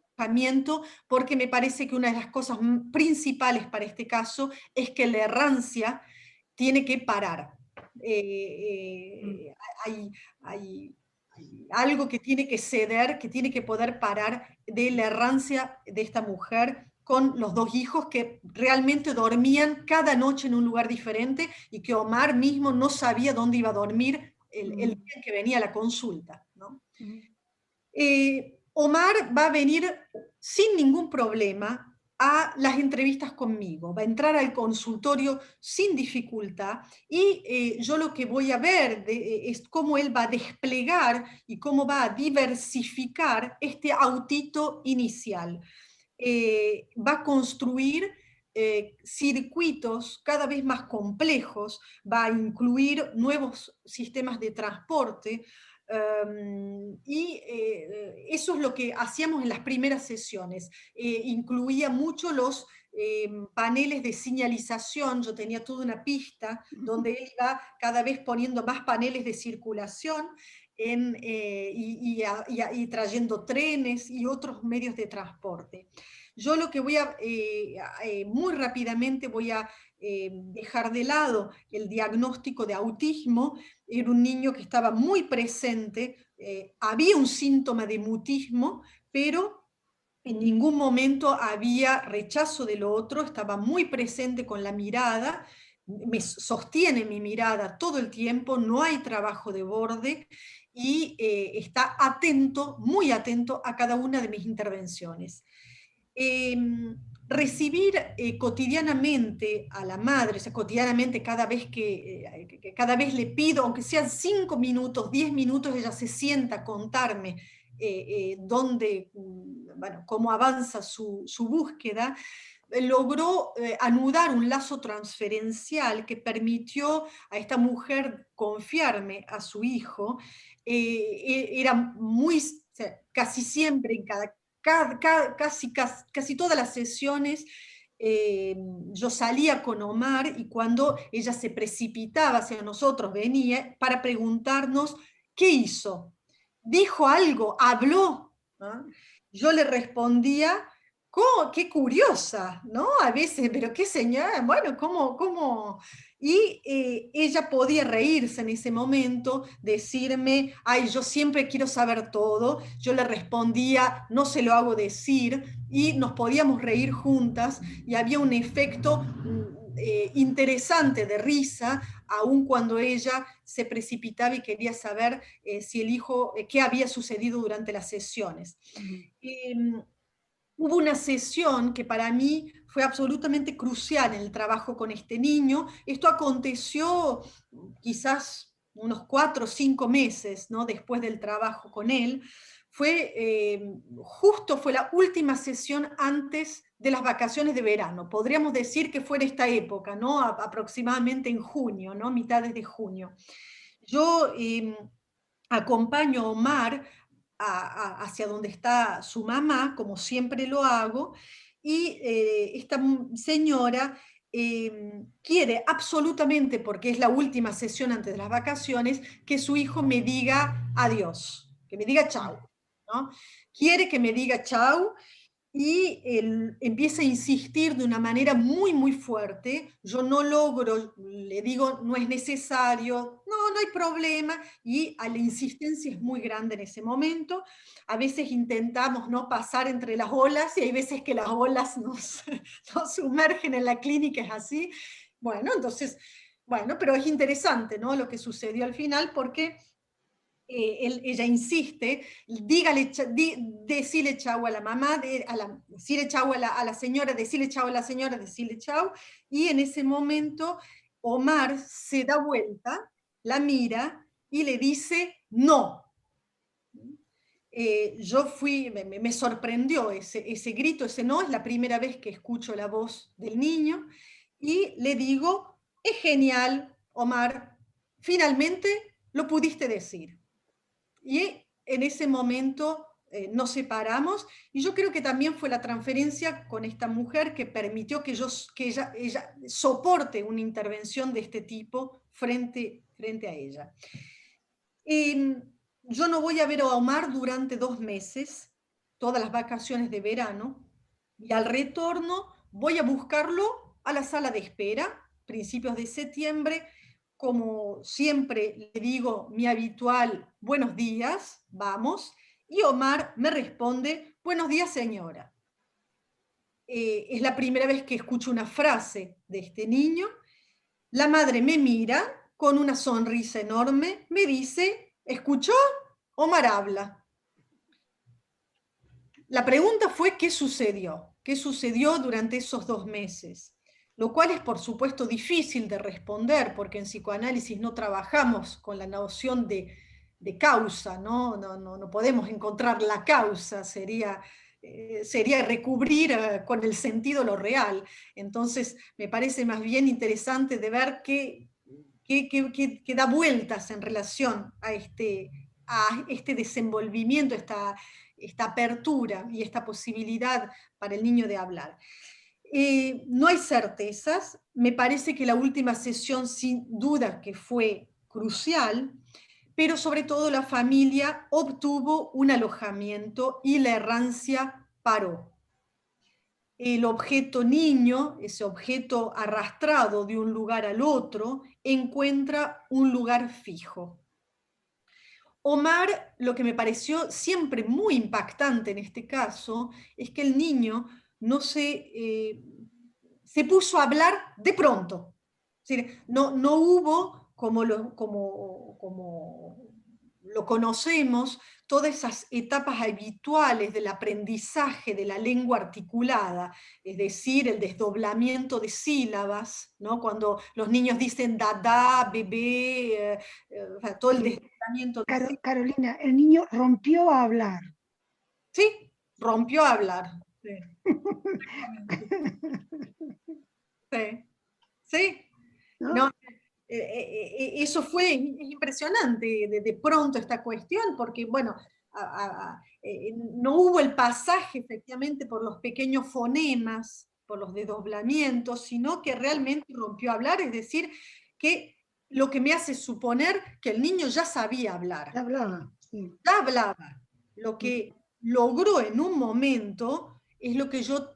Speaker 3: porque me parece que una de las cosas principales para este caso es que la errancia tiene que parar. Hay algo que tiene que ceder, que tiene que poder parar de la errancia de esta mujer con los 2 hijos que realmente dormían cada noche en un lugar diferente y que Omar mismo no sabía dónde iba a dormir el día en que venía a la consulta, ¿no? Omar va a venir sin ningún problema a las entrevistas conmigo, va a entrar al consultorio sin dificultad y yo lo que voy a ver es cómo él va a desplegar y cómo va a diversificar este autito inicial. Va a construir circuitos cada vez más complejos, va a incluir nuevos sistemas de transporte, y eso es lo que hacíamos en las primeras sesiones. Incluía mucho los paneles de señalización. Yo tenía toda una pista donde él iba cada vez poniendo más paneles de circulación y trayendo trenes y otros medios de transporte. Yo lo que voy a, muy rápidamente voy a dejar de lado el diagnóstico de autismo. Era un niño que estaba muy presente, había un síntoma de mutismo, pero en ningún momento había rechazo de lo otro, estaba muy presente con la mirada, me sostiene mi mirada todo el tiempo, no hay trabajo de borde y está atento, muy atento a cada una de mis intervenciones. Recibir cotidianamente a la madre, o sea, cotidianamente cada vez cada vez le pido, aunque sean 5 minutos, 10 minutos, ella se sienta a contarme bueno, cómo avanza su búsqueda, logró anudar un lazo transferencial que permitió a esta mujer confiarme a su hijo. Era muy, o sea, casi siempre, en casi todas las sesiones, yo salía con Omar y cuando ella se precipitaba hacia nosotros, venía para preguntarnos qué hizo. ¿Dijo algo? ¿Habló? ¿No? Yo le respondía, qué curiosa, ¿no? A veces, pero qué señora, bueno, ¿cómo? Y ella podía reírse en ese momento, decirme, ay, yo siempre quiero saber todo. Yo le respondía, no se lo hago decir, y nos podíamos reír juntas, y había un efecto interesante de risa, aun cuando ella se precipitaba y quería saber si el hijo, qué había sucedido durante las sesiones. hubo una sesión que para mí fue absolutamente crucial en el trabajo con este niño. Esto aconteció quizás unos 4 o 5 meses, ¿no?, después del trabajo con él. Justo fue la última sesión antes de las vacaciones de verano. Podríamos decir que fue en esta época, ¿no?, aproximadamente en junio, ¿no?, mitades de junio. Yo acompaño a Omar hacia donde está su mamá, como siempre lo hago, y esta señora quiere absolutamente, porque es la última sesión antes de las vacaciones, que su hijo me diga adiós, que me diga chau, ¿no? Quiere que me diga chau, y él empieza a insistir de una manera muy, muy fuerte. Yo no logro, le digo, no es necesario, no hay problema, y la insistencia es muy grande en ese momento. A veces intentamos no pasar entre las olas, y hay veces que las olas nos sumergen en la clínica, es así. Bueno, entonces, bueno, pero es interesante, ¿no?, lo que sucedió al final, porque ella insiste, dígale, decile chau a la mamá, decile chau a la señora, decile chau a la señora, decile chau, y en ese momento Omar se da vuelta, la mira y le dice no. Me sorprendió ese grito, ese no, es la primera vez que escucho la voz del niño, y le digo, es genial, Omar, finalmente lo pudiste decir. Y en ese momento nos separamos, y yo creo que también fue la transferencia con esta mujer que permitió que ella soporte una intervención de este tipo frente a ella. Yo no voy a ver a Omar durante 2 meses, todas las vacaciones de verano, y al retorno voy a buscarlo a la sala de espera, principios de septiembre. Como siempre le digo mi habitual buenos días, vamos, y Omar me responde, buenos días, señora. Es la primera vez que escucho una frase de este niño. La madre me mira con una sonrisa enorme, me dice, ¿escuchó? Omar habla. La pregunta fue, ¿qué sucedió? ¿Qué sucedió durante esos 2 meses? Lo cual es, por supuesto, difícil de responder, porque en psicoanálisis no trabajamos con la noción de causa, ¿no? No podemos encontrar la causa, sería recubrir con el sentido lo real. Entonces, me parece más bien interesante de ver qué da vueltas en relación a este desenvolvimiento, esta apertura y esta posibilidad para el niño de hablar. No hay certezas. Me parece que la última sesión sin duda que fue crucial, pero sobre todo la familia obtuvo un alojamiento y la errancia paró. El objeto niño, ese objeto arrastrado de un lugar al otro, encuentra un lugar fijo. Omar, lo que me pareció siempre muy impactante en este caso, es que el niño no se puso a hablar de pronto. Es decir, no hubo, como lo conocemos, todas esas etapas habituales del aprendizaje de la lengua articulada, es decir, el desdoblamiento de sílabas, ¿no? Cuando los niños dicen dada, bebé, todo el desdoblamiento de sílabas.
Speaker 2: Carolina, el niño rompió a hablar.
Speaker 3: Sí, rompió a hablar. Sí. Sí. Sí. No, eso fue impresionante de pronto esta cuestión, porque bueno, no hubo el pasaje efectivamente por los pequeños fonemas, por los desdoblamientos, sino que realmente rompió a hablar, es decir, que lo que me hace suponer que el niño ya sabía hablar.
Speaker 2: Ya hablaba, sí.
Speaker 3: Ya hablaba. Lo que logró en un momento es lo que yo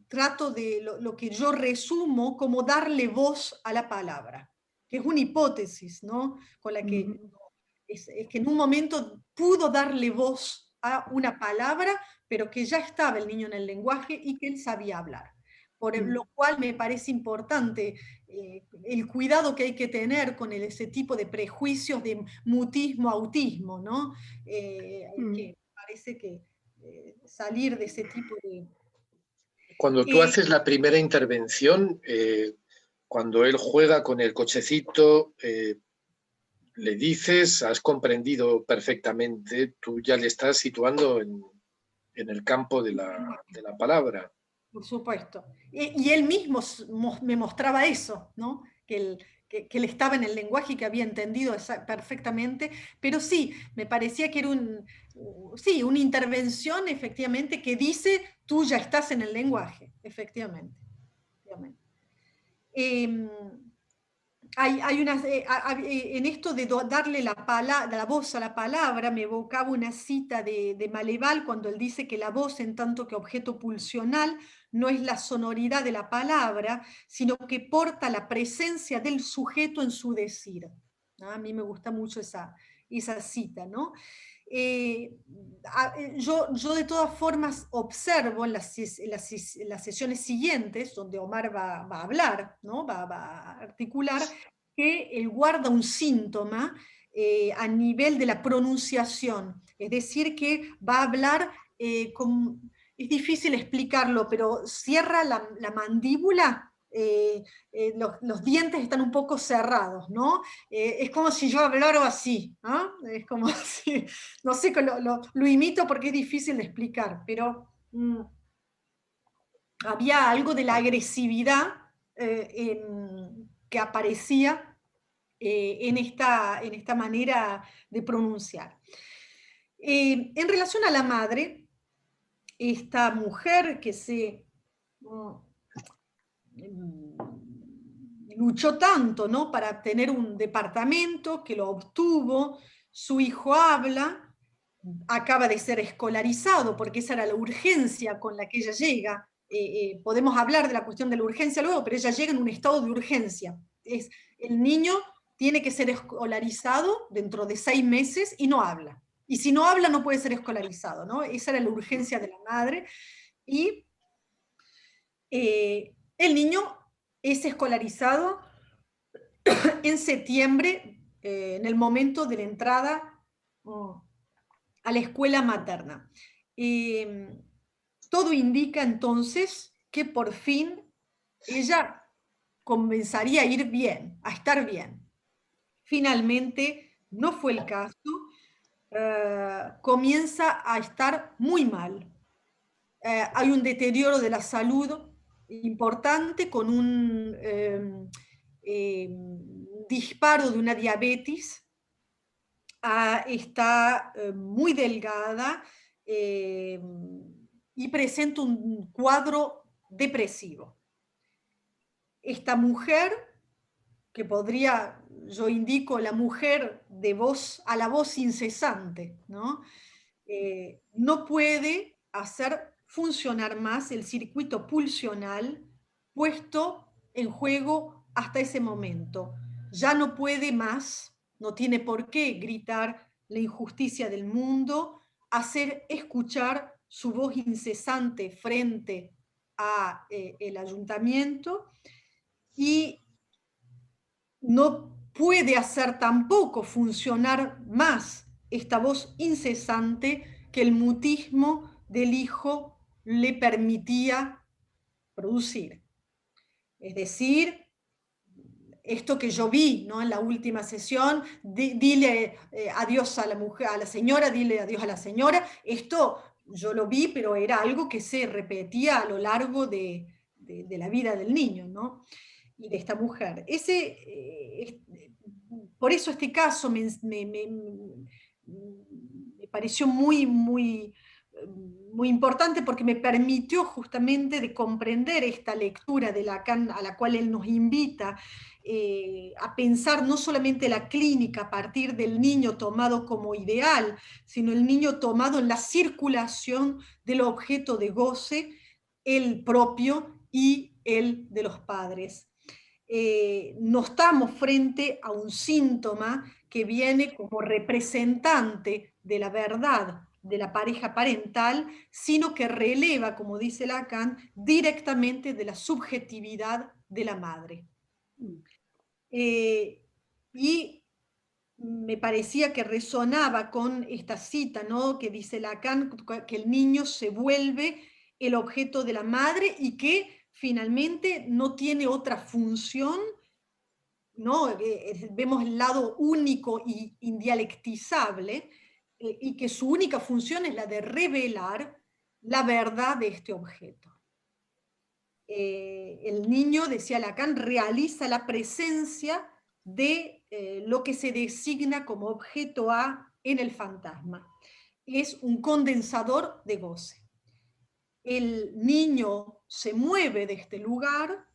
Speaker 3: trato lo que yo resumo como darle voz a la palabra, que es una hipótesis, ¿no? Con la que es que en un momento pudo darle voz a una palabra, pero que ya estaba el niño en el lenguaje y que él sabía hablar. Por lo cual me parece importante el cuidado que hay que tener con ese tipo de prejuicios de mutismo, autismo, ¿no? Que parece que salir de ese tipo de...
Speaker 1: Cuando tú haces la primera intervención, cuando él juega con el cochecito, le dices, has comprendido perfectamente, tú ya le estás situando en el campo de la palabra.
Speaker 3: Por supuesto. Y él mismo me mostraba eso, ¿no? Que él estaba en el lenguaje y que había entendido perfectamente, pero sí, me parecía que era sí, una intervención efectivamente que dice, tú ya estás en el lenguaje, efectivamente. Hay en esto de darle la voz a la palabra, me evocaba una cita de Maleval cuando él dice que la voz, en tanto que objeto pulsional, no es la sonoridad de la palabra, sino que porta la presencia del sujeto en su decir. ¿No? A mí me gusta mucho esa cita, ¿no? Yo de todas formas observo en las sesiones siguientes, donde Omar va a hablar, ¿no? va a articular, que él guarda un síntoma a nivel de la pronunciación, es decir, que va a hablar es difícil explicarlo, pero cierra la mandíbula, los dientes están un poco cerrados, ¿no? Es como si yo hablara así, ¿no? Es como si, no sé, lo imito porque es difícil de explicar, pero había algo de la agresividad que aparecía en esta manera de pronunciar. En relación a la madre, esta mujer que se luchó tanto, ¿no? Para obtener un departamento, que lo obtuvo, su hijo habla, acaba de ser escolarizado, porque esa era la urgencia con la que ella llega. Podemos hablar de la cuestión de la urgencia luego, pero ella llega en un estado de urgencia. El niño tiene que ser escolarizado dentro de 6 meses y no habla. Y si no habla, no puede ser escolarizado, ¿no? Esa era la urgencia de la madre. Y el niño es escolarizado en septiembre, en el momento de la entrada a la escuela materna. Todo indica entonces que por fin ella comenzaría a ir bien, a estar bien. Finalmente no fue el caso, comienza a estar muy mal. Hay un deterioro de la salud importante con un disparo de una diabetes. Está muy delgada y presenta un cuadro depresivo. Esta mujer, que podría, yo indico, la mujer de voz a la voz incesante, ¿no? No puede hacer funcionar más el circuito pulsional puesto en juego hasta ese momento. Ya no puede más, no tiene por qué gritar la injusticia del mundo, hacer escuchar su voz incesante frente a el ayuntamiento, y no puede hacer tampoco funcionar más esta voz incesante que el mutismo del hijo le permitía producir. Es decir, esto que yo vi, ¿no? En la última sesión, dile adiós a la mujer, a la señora, dile adiós a la señora, esto yo lo vi, pero era algo que se repetía a lo largo de la vida del niño, ¿no? Y de esta mujer. Por eso este caso me pareció muy importante, porque me permitió justamente de comprender esta lectura de Lacan a la cual él nos invita a pensar no solamente la clínica a partir del niño tomado como ideal, sino el niño tomado en la circulación del objeto de goce, el propio y el de los padres. No estamos frente a un síntoma que viene como representante de la verdad de la pareja parental, sino que releva, como dice Lacan, directamente de la subjetividad de la madre. Y me parecía que resonaba con esta cita, ¿no? Que dice Lacan, que el niño se vuelve el objeto de la madre y que finalmente no tiene otra función, ¿no? Vemos el lado único y indialectizable, y que su única función es la de revelar la verdad de este objeto. El niño, decía Lacan, realiza la presencia de lo que se designa como objeto A en el fantasma. Es un condensador de goce. El niño se mueve de este lugar,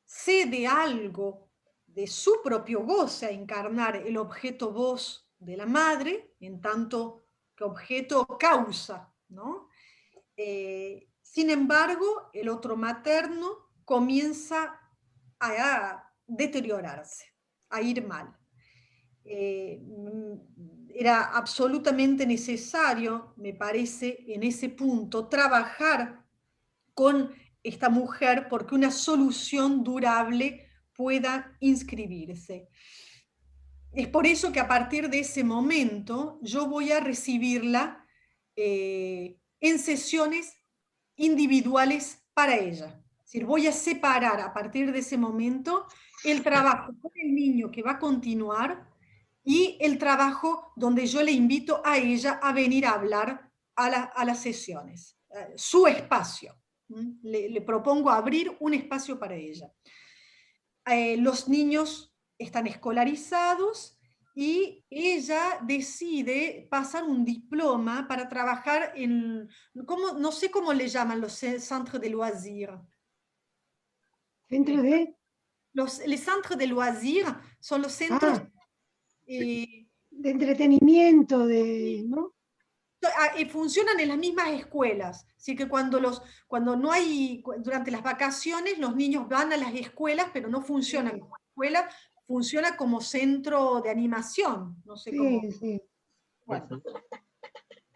Speaker 3: cede algo de su propio goce a encarnar el objeto voz de la madre, en tanto que objeto causa, ¿no? Sin embargo, el otro materno comienza a deteriorarse, a ir mal. Era absolutamente necesario, me parece, en ese punto, trabajar con esta mujer porque una solución durable pueda inscribirse. Es por eso que a partir de ese momento yo voy a recibirla en sesiones individuales para ella. Es decir, voy a separar a partir de ese momento el trabajo con el niño que va a continuar y el trabajo donde yo le invito a ella a venir a hablar a las sesiones. Su espacio. Le propongo abrir un espacio para ella. Los niños están escolarizados y ella decide pasar un diploma para trabajar en, no sé cómo le llaman los centros de loisirs.
Speaker 2: ¿Dentro de?
Speaker 3: Les centros de loisirs son los centros...
Speaker 2: De entretenimiento, ¿no?
Speaker 3: Funcionan en las mismas escuelas, así que cuando no hay, durante las vacaciones los niños van a las escuelas, pero no funcionan como escuela, funciona como centro de animación, no sé cómo.
Speaker 2: Sí.
Speaker 3: Bueno,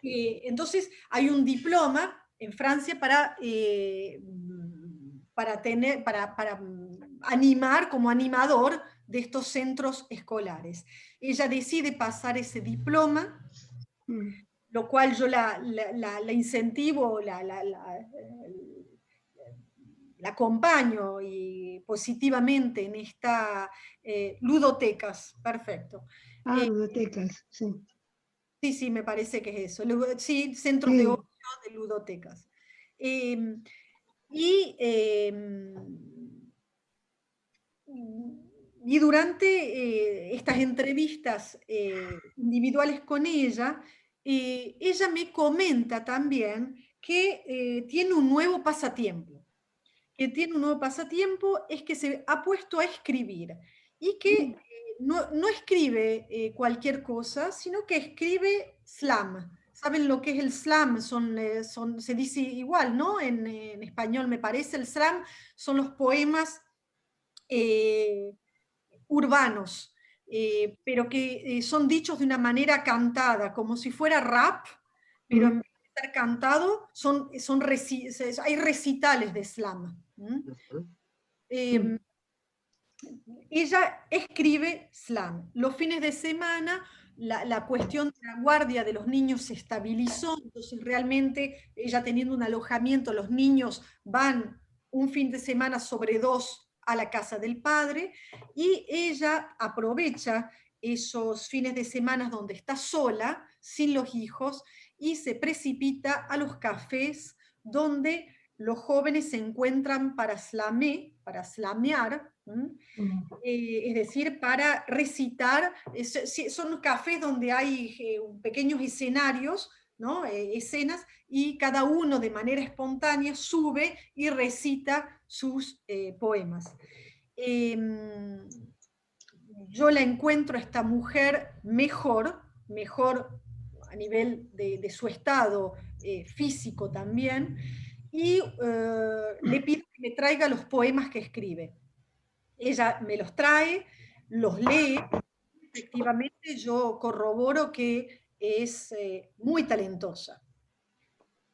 Speaker 3: entonces hay un diploma en Francia para animar como animador de estos centros escolares. Ella decide pasar ese diploma, lo cual yo la incentivo, la acompaño y positivamente en esta ludotecas, perfecto.
Speaker 2: Ludotecas, sí.
Speaker 3: Sí, me parece que es eso. Sí, centros de ocio, de ludotecas. Y durante estas entrevistas individuales con ella, ella me comenta también que tiene un nuevo pasatiempo. Que tiene un nuevo pasatiempo es que se ha puesto a escribir y que no escribe cualquier cosa, sino que escribe slam. ¿Saben lo que es el slam? Se dice igual, ¿no? En español me parece, el slam son los poemas urbanos, pero que son dichos de una manera cantada, como si fuera rap, pero en vez de estar cantado, hay recitales de slam. Ella escribe slam. Los fines de semana la cuestión de la guardia de los niños se estabilizó, entonces realmente ella teniendo un alojamiento, los niños van un fin de semana sobre 2 a la casa del padre y ella aprovecha esos fines de semana donde está sola, sin los hijos, y se precipita a los cafés donde los jóvenes se encuentran para slamear, es decir, para recitar. Son cafés donde hay pequeños escenarios, ¿no? Escenas, y cada uno de manera espontánea sube y recita sus poemas. Yo la encuentro a esta mujer mejor a nivel de su estado físico también, y le pido que me traiga los poemas que escribe. Ella me los trae, los lee, efectivamente yo corroboro que es muy talentosa.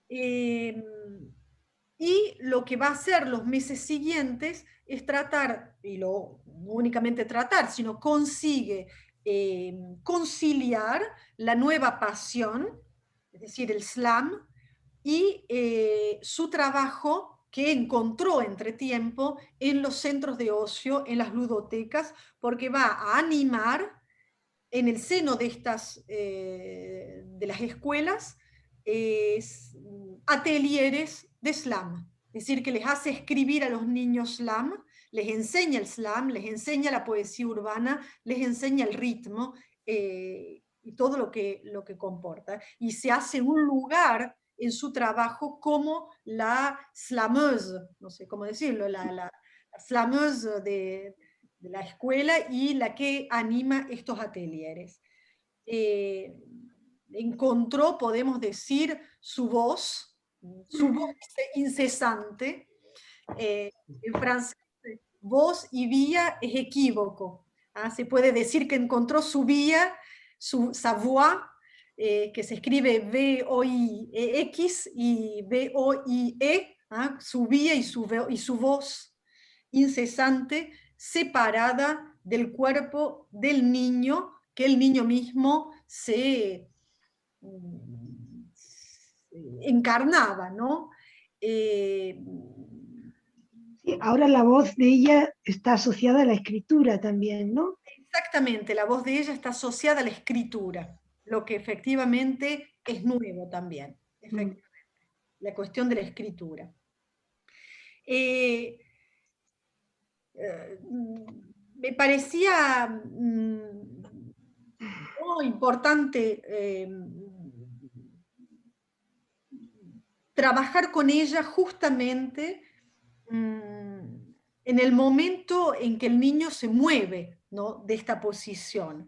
Speaker 3: Y lo que va a hacer los meses siguientes es tratar, y no únicamente tratar, sino consigue conciliar la nueva pasión, es decir, el slam, y su trabajo que encontró entre tiempo en los centros de ocio, en las ludotecas, porque va a animar en el seno de de las escuelas, atelieres de slam. Es decir, que les hace escribir a los niños slam, les enseña el slam, les enseña la poesía urbana, les enseña el ritmo y todo lo que comporta. Y se hace un lugar en su trabajo como la slameuse, no sé cómo decirlo, la slameuse de la escuela y la que anima estos atelieres. Encontró, podemos decir, su voz incesante. En francés, voz y vía es equívoco. Se puede decir que encontró su vía, sa voix, que se escribe V-O-I-E-X y V-O-I-E, su vía y su voz incesante, separada del cuerpo del niño, que el niño mismo se encarnaba, ¿no?
Speaker 2: Sí, ahora la voz de ella está asociada a la escritura también, ¿no?
Speaker 3: Exactamente, la voz de ella está asociada a la escritura, lo que efectivamente es nuevo también, efectivamente, la cuestión de la escritura. Me parecía muy importante trabajar con ella justamente en el momento en que el niño se mueve, ¿no?, de esta posición.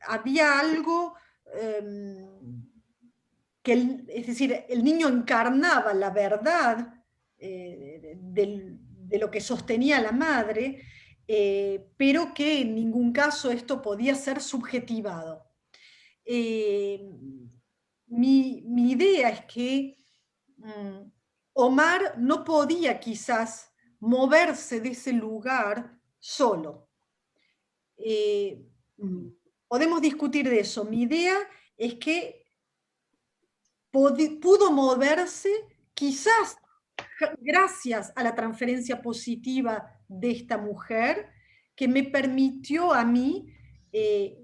Speaker 3: Había algo es decir, el niño encarnaba la verdad de lo que sostenía la madre, pero que en ningún caso esto podía ser subjetivado. Mi idea es que Omar no podía quizás moverse de ese lugar solo. Podemos discutir de eso. Mi idea es que pudo moverse quizás gracias a la transferencia positiva de esta mujer, que me permitió a mí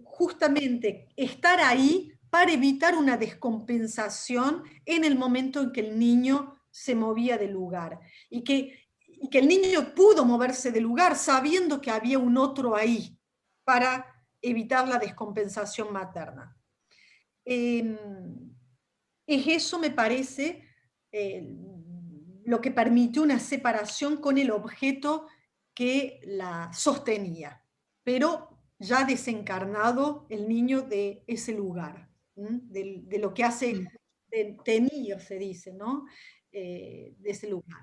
Speaker 3: justamente estar ahí para evitar una descompensación en el momento en que el niño se movía del lugar. Y que el niño pudo moverse del lugar sabiendo que había un otro ahí para evitar la descompensación materna. Es eso, me parece, lo que permitió una separación con el objeto que la sostenía, pero ya desencarnado el niño de ese lugar, de lo que hace tenir, se dice, ¿no? De ese lugar.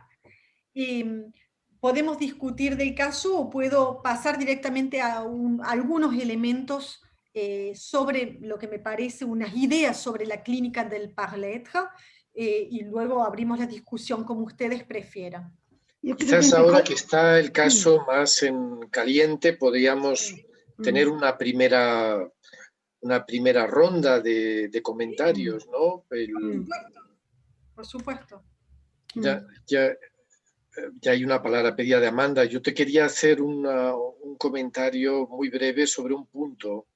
Speaker 3: Podemos discutir del caso o puedo pasar directamente a algunos elementos sobre lo que me parece unas ideas sobre la clínica del par-lettre y luego abrimos la discusión como ustedes prefieran.
Speaker 1: Quizás ahora que está el caso más en caliente, podríamos tener una primera ronda de comentarios, ¿no?
Speaker 3: Por supuesto.
Speaker 1: Ya hay una palabra pedida de Amanda. Yo te quería hacer un comentario muy breve sobre un punto.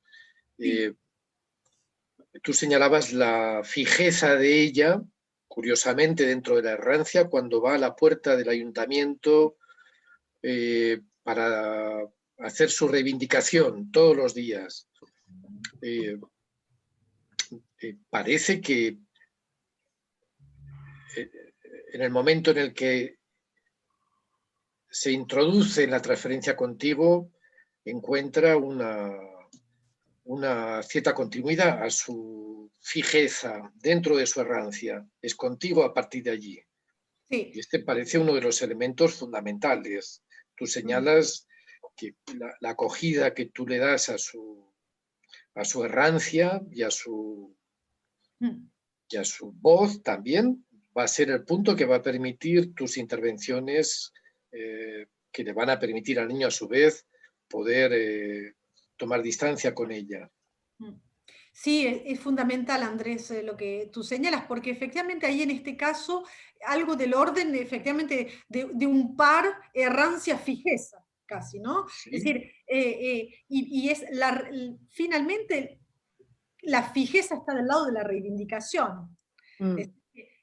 Speaker 1: Tú señalabas la fijeza de ella, curiosamente, dentro de la errancia, cuando va a la puerta del ayuntamiento para hacer su reivindicación todos los días. Parece que en el momento en el que se introduce en la transferencia contigo, encuentra una cierta continuidad a su fijeza dentro de su errancia. Es contigo a partir de allí.
Speaker 3: Sí.
Speaker 1: Y este parece uno de los elementos fundamentales. Tú señalas que la acogida que tú le das a su errancia y a su voz también va a ser el punto que va a permitir tus intervenciones que le van a permitir al niño a su vez poder tomar distancia con ella.
Speaker 3: Sí, es fundamental, Andrés, lo que tú señalas, porque efectivamente ahí en este caso, algo del orden, efectivamente, de un par, errancia, fijeza, casi, ¿no? Es
Speaker 1: ¿Sí?
Speaker 3: decir, y es finalmente la fijeza está del lado de la reivindicación. Es decir,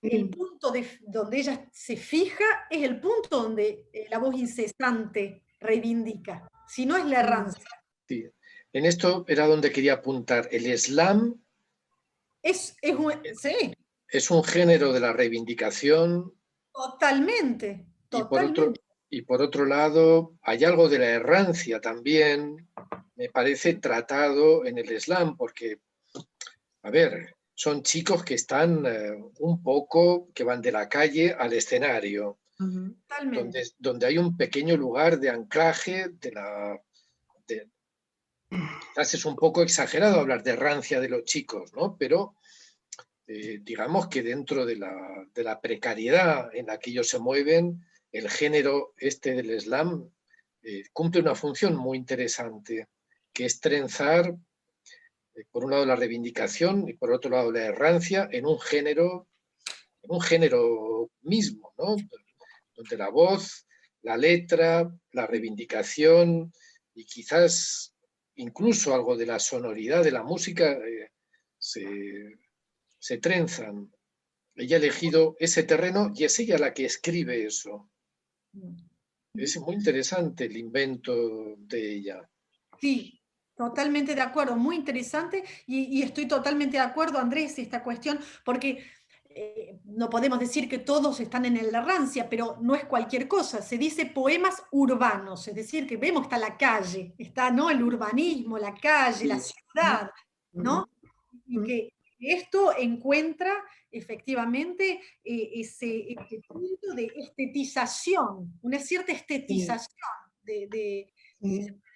Speaker 3: el punto donde ella se fija es el punto donde la voz incesante reivindica, si no es la errancia.
Speaker 1: Sí. En esto era donde quería apuntar. El slam
Speaker 3: Sí,
Speaker 1: es un género de la reivindicación
Speaker 3: totalmente,
Speaker 1: y
Speaker 3: totalmente.
Speaker 1: y por otro lado hay algo de la errancia también, me parece, tratado en el slam, porque, a ver, son chicos que están un poco, que van de la calle al escenario,
Speaker 3: Totalmente.
Speaker 1: donde hay un pequeño lugar de anclaje quizás es un poco exagerado hablar de rancia de los chicos, ¿no? Pero digamos que dentro de la precariedad en la que ellos se mueven, el género este del slam cumple una función muy interesante, que es trenzar, por un lado, la reivindicación y por otro lado la errancia en un género mismo, ¿no? Donde la voz, la letra, la reivindicación y quizás incluso algo de la sonoridad de la música se trenzan. Ella ha elegido ese terreno y es ella la que escribe eso. Es muy interesante el invento de ella.
Speaker 3: Sí, totalmente de acuerdo, muy interesante y estoy totalmente de acuerdo, Andrés, esta cuestión, porque no podemos decir que todos están en la rancia, pero no es cualquier cosa, se dice poemas urbanos, es decir, que vemos está la calle, está, ¿no? El urbanismo, la calle, la
Speaker 1: Sí.
Speaker 3: ciudad, ¿no? Y que esto encuentra efectivamente ese punto de estetización, una cierta estetización si se puede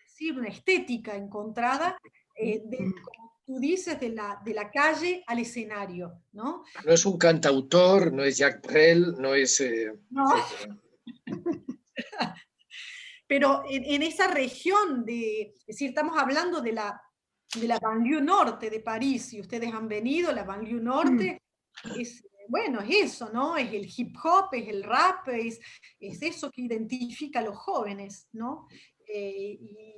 Speaker 3: decir, una estética encontrada, como tú dices, de la calle al escenario, ¿no?
Speaker 1: No es un cantautor, no es Jacques Brel, no es
Speaker 3: No,
Speaker 1: etcétera.
Speaker 3: pero en esa región es decir, estamos hablando de la banlieue norte de París, si ustedes han venido, la banlieue norte es, bueno, es eso, ¿no? Es el hip hop, es el rap, es eso que identifica a los jóvenes, ¿no? Y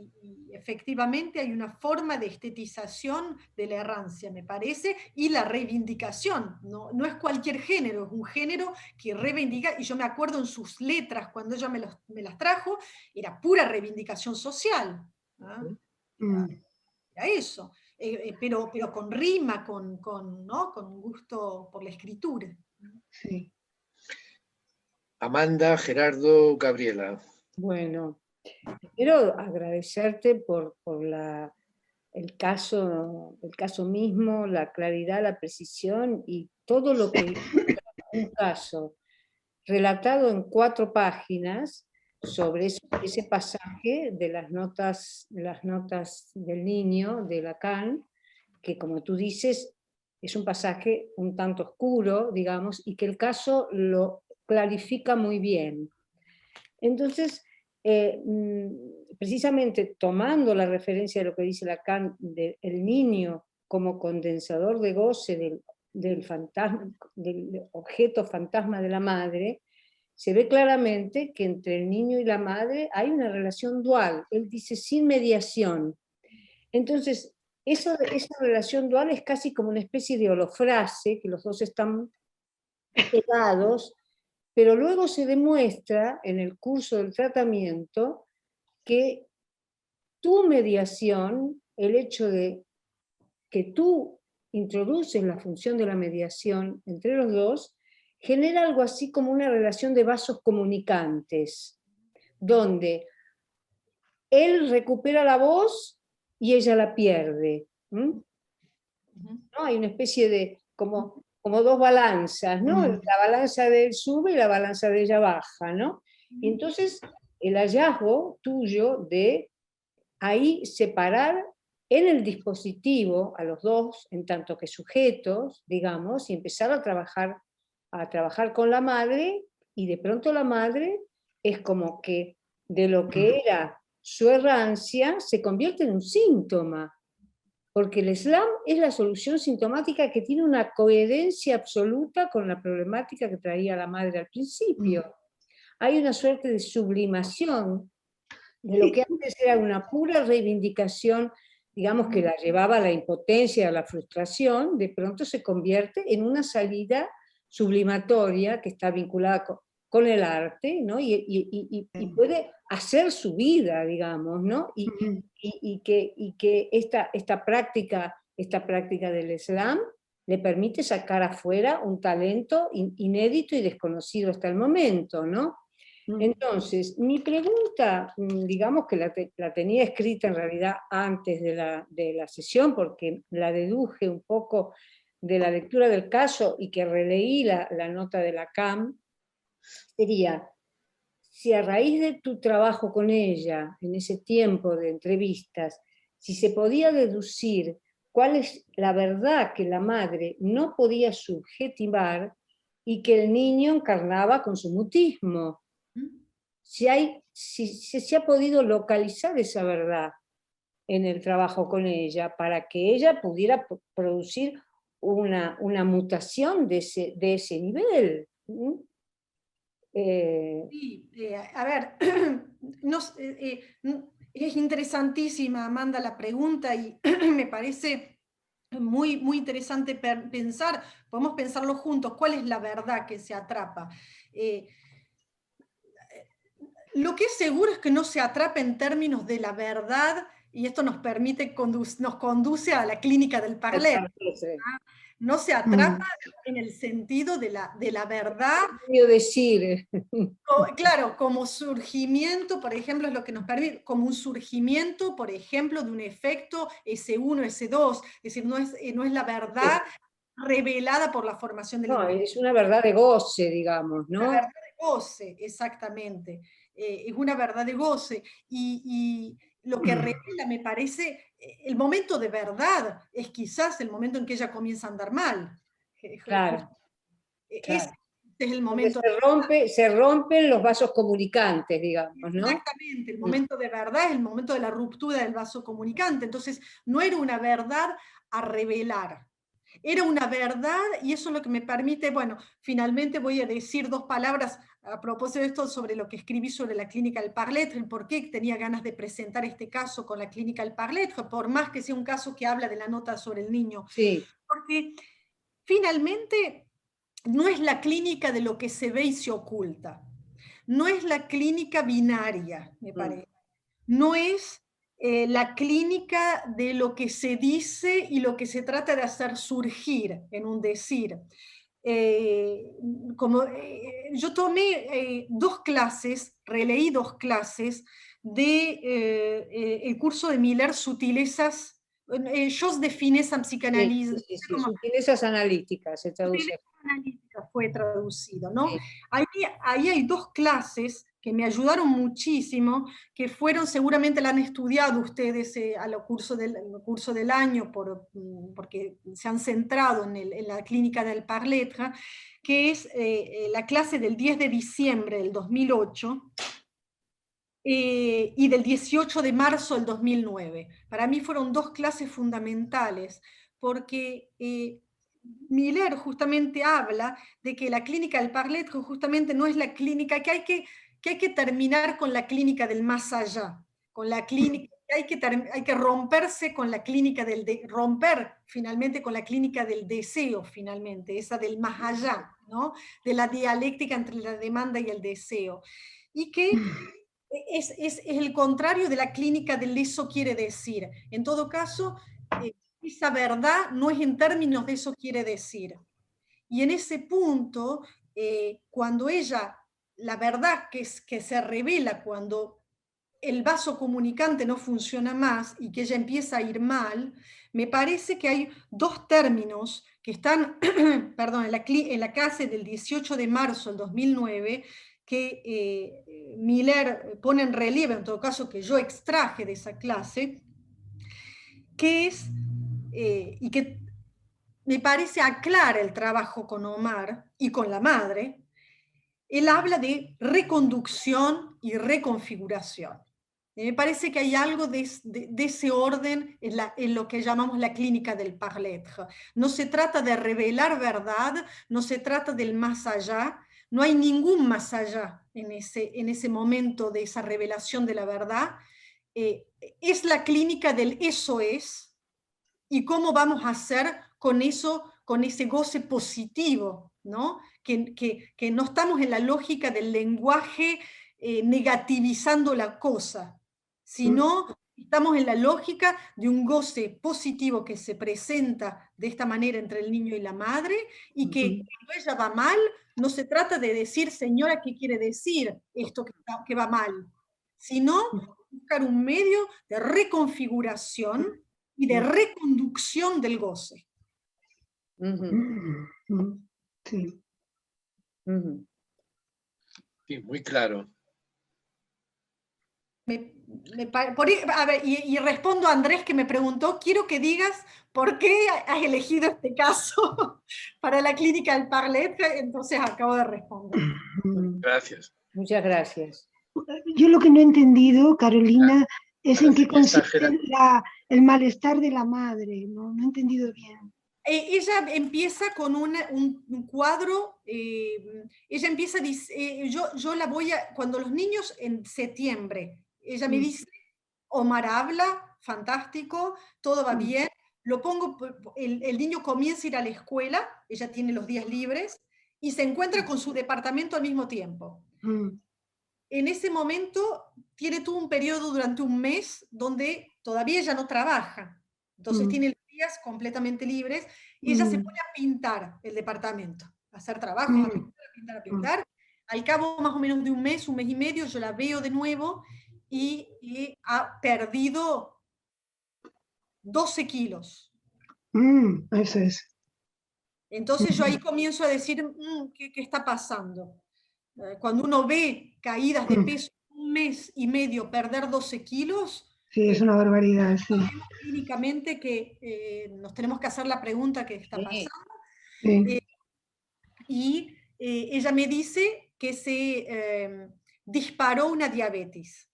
Speaker 3: efectivamente hay una forma de estetización de la errancia, me parece, y la reivindicación, ¿no? No es cualquier género, es un género que reivindica, y yo me acuerdo en sus letras, cuando ella me las trajo, era pura reivindicación social. ¿Ah? Era eso, pero con rima, ¿no? Con gusto por la escritura.
Speaker 2: Sí.
Speaker 1: Amanda, Gerardo, Gabriela.
Speaker 4: Bueno, quiero agradecerte por el caso mismo, la claridad, la precisión y todo lo que un caso relatado en 4 páginas sobre ese pasaje de las notas del niño de Lacan, que como tú dices es un pasaje un tanto oscuro, digamos, y que el caso lo clarifica muy bien. Entonces, precisamente tomando la referencia de lo que dice Lacan del niño como condensador de goce del objeto fantasma de la madre, se ve claramente que entre el niño y la madre hay una relación dual. Él dice sin mediación. Entonces, esa relación dual es casi como una especie de holofrase, que los dos están pegados, pero luego se demuestra en el curso del tratamiento que tu mediación, el hecho de que tú introduces la función de la mediación entre los dos, genera algo así como una relación de vasos comunicantes, donde él recupera la voz y ella la pierde. ¿No? Hay una especie de como 2 balanzas, ¿no? La balanza de él sube y la balanza de ella baja, ¿no? Y entonces el hallazgo tuyo de ahí separar en el dispositivo a los dos, en tanto que sujetos, digamos, y empezar a trabajar con la madre, y de pronto la madre es como que de lo que era su errancia se convierte en un síntoma, porque el Islam es la solución sintomática que tiene una coherencia absoluta con la problemática que traía la madre al principio. Hay una suerte de sublimación de lo que antes era una pura reivindicación, digamos, que la llevaba a la impotencia, a la frustración, de pronto se convierte en una salida sublimatoria que está vinculada con el arte, ¿no? Y puede hacer su vida, digamos, ¿no? Y que esta práctica del Islam le permite sacar afuera un talento inédito y desconocido hasta el momento, ¿no? Entonces, mi pregunta, digamos que la tenía escrita en realidad antes de la sesión, porque la deduje un poco de la lectura del caso y que releí la nota de la CAM, sería, si a raíz de tu trabajo con ella, en ese tiempo de entrevistas, si se podía deducir cuál es la verdad que la madre no podía subjetivar y que el niño encarnaba con su mutismo. Si se ha podido localizar esa verdad en el trabajo con ella para que ella pudiera producir una mutación de ese nivel.
Speaker 3: Sí, a ver, es interesantísima, Amanda, la pregunta y me parece muy, muy interesante pensar, podemos pensarlo juntos, ¿cuál es la verdad que se atrapa? Lo que es seguro es que no se atrapa en términos de la verdad, y esto nos permite, nos conduce a la clínica del Parler. No se atrapa en el sentido de la verdad.
Speaker 4: Decir.
Speaker 3: Claro, como surgimiento, por ejemplo, es lo que nos permite, como un surgimiento, por ejemplo, de un efecto S1, S2, es decir, no es la verdad revelada por la formación del
Speaker 4: individuo. No, es una verdad de goce, digamos, ¿no?
Speaker 3: Una verdad de goce, exactamente. Es una verdad de goce. Y lo que revela, me parece, el momento de verdad es quizás el momento en que ella comienza a andar mal.
Speaker 4: Claro.
Speaker 3: Ese es el momento.
Speaker 4: Se rompen los vasos comunicantes, digamos, ¿no?
Speaker 3: Exactamente, el momento de verdad es el momento de la ruptura del vaso comunicante. Entonces, no era una verdad a revelar. Era una verdad, y eso es lo que me permite, bueno, finalmente voy a decir dos palabras a propósito de esto sobre lo que escribí sobre la clínica del Parlet, el por qué tenía ganas de presentar este caso con la clínica del Parlet, por más que sea un caso que habla de la nota sobre el niño.
Speaker 4: Sí.
Speaker 3: Porque finalmente no es la clínica de lo que se ve y se oculta. No es la clínica binaria, me parece. No es la clínica de lo que se dice y lo que se trata de hacer surgir en un decir. Yo tomé 2 clases, releí 2 clases de el curso de Miller, Sutilezas, Choses de finesse en psicanálisis.
Speaker 4: Sí, sutilezas analíticas, se traduce.
Speaker 3: Sutilezas analíticas fue traducido, ¿no? Sí. Ahí hay 2 clases que me ayudaron muchísimo, que fueron, seguramente la han estudiado ustedes a lo curso del año, porque se han centrado en la clínica del Parletra, que es la clase del 10 de diciembre del 2008, y del 18 de marzo del 2009. Para mí fueron 2 clases fundamentales, porque Miller justamente habla de que la clínica del Parlet justamente no es la clínica, que hay que terminar con la clínica del más allá, con la clínica, hay que romperse con la clínica romper finalmente con la clínica del deseo, finalmente, esa del más allá, ¿no? De la dialéctica entre la demanda y el deseo. Y que es el contrario de la clínica del eso quiere decir. En todo caso, esa verdad no es en términos de eso quiere decir. Y en ese punto, cuando la verdad que se revela cuando el vaso comunicante no funciona más y que ella empieza a ir mal, parece que hay 2 términos que están, perdón, en la clase del 18 de marzo del 2009, que Miller pone en relieve, en todo caso que yo extraje de esa clase, que es, y que me parece aclara el trabajo con Omar y con la madre. Él habla de reconducción y reconfiguración. Me parece que hay algo de ese orden en lo que llamamos la clínica del parler-être. No se trata de revelar verdad, no se trata del más allá, no hay ningún más allá en ese momento de esa revelación de la verdad. Es la clínica del eso es, y cómo vamos a hacer con eso, con ese goce positivo, ¿no? Que no estamos en la lógica del lenguaje negativizando la cosa, sino estamos en la lógica de un goce positivo que se presenta de esta manera entre el niño y la madre, y que cuando ella va mal, no se trata de decir, señora, ¿qué quiere decir esto que va mal? Sino buscar un medio de reconfiguración y de reconducción del goce.
Speaker 2: Sí.
Speaker 1: Sí, muy claro.
Speaker 3: A ver, y respondo a Andrés, que me preguntó, quiero que digas por qué has elegido este caso para la clínica del parler-être, entonces acabo de responder.
Speaker 1: Gracias.
Speaker 4: Muchas gracias.
Speaker 2: Yo lo que no he entendido, Carolina, es en qué
Speaker 1: Parece que
Speaker 2: consiste el malestar de la madre. No he entendido bien.
Speaker 3: Ella empieza con un cuadro, ella empieza, yo la voy a, cuando los niños en septiembre, ella me dice, Omar habla, fantástico, todo va bien, lo pongo, el niño comienza a ir a la escuela, ella tiene los días libres, y se encuentra con su departamento al mismo tiempo. En ese momento tiene todo un periodo durante un mes donde todavía ella no trabaja, entonces tiene los días completamente libres, y ella se pone a pintar el departamento, a hacer trabajos, a pintar, a pintar, a pintar. Al cabo más o menos de un mes y medio, yo la veo de nuevo y ha perdido 12 kilos.
Speaker 2: Eso es.
Speaker 3: Entonces yo ahí comienzo a decir, ¿qué está pasando? Cuando uno ve caídas de peso un mes y medio, perder 12 kilos,
Speaker 2: Sí, es una barbaridad, sí.
Speaker 3: sabemos clínicamente que nos tenemos que hacer la pregunta que está pasando.
Speaker 2: Sí.
Speaker 3: Y ella me dice que se disparó una diabetes.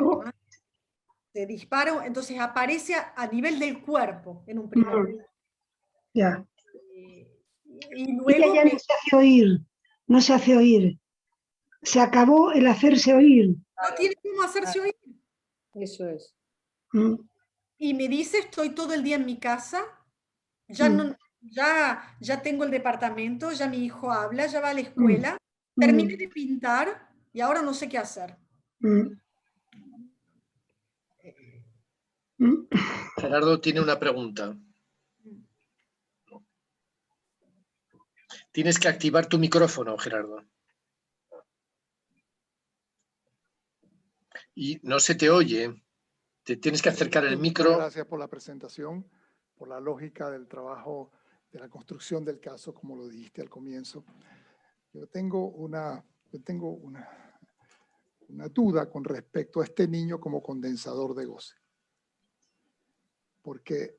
Speaker 2: Oh.
Speaker 3: Se dispara, entonces aparece a nivel del cuerpo en un primer momento.
Speaker 2: Ya.
Speaker 3: Y luego
Speaker 2: ella no se hace oír, no se hace oír. Se acabó el hacerse oír.
Speaker 3: No tiene cómo hacerse oír.
Speaker 4: Eso es.
Speaker 3: Y me dice, estoy todo el día en mi casa, ya, ya tengo el departamento, ya mi hijo habla, ya va a la escuela, terminé de pintar y ahora no sé qué hacer.
Speaker 1: Gerardo tiene una pregunta. Tienes que activar tu micrófono, Gerardo. Y no se te oye. Te tienes que acercar el micro.
Speaker 5: Gracias por la presentación, por la lógica del trabajo, de la construcción del caso, como lo dijiste al comienzo. Yo tengo una duda con respecto a este niño como condensador de goce. Porque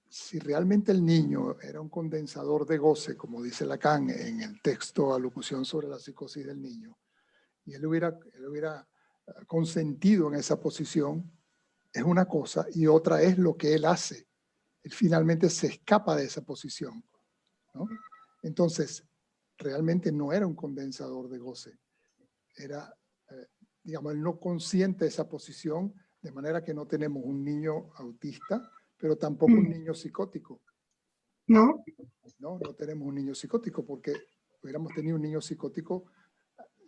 Speaker 5: si realmente el niño era un condensador de goce, como dice Lacan en el texto Alocución sobre la psicosis del niño, y él hubiera consentido en esa posición, es una cosa, y otra es lo que él hace. Él finalmente se escapa de esa posición, ¿no? Entonces, realmente no era un condensador de goce. Era, digamos, él no consiente esa posición, de manera que no tenemos un niño autista, pero tampoco un niño psicótico.
Speaker 2: No.
Speaker 5: No tenemos un niño psicótico, porque hubiéramos tenido un niño psicótico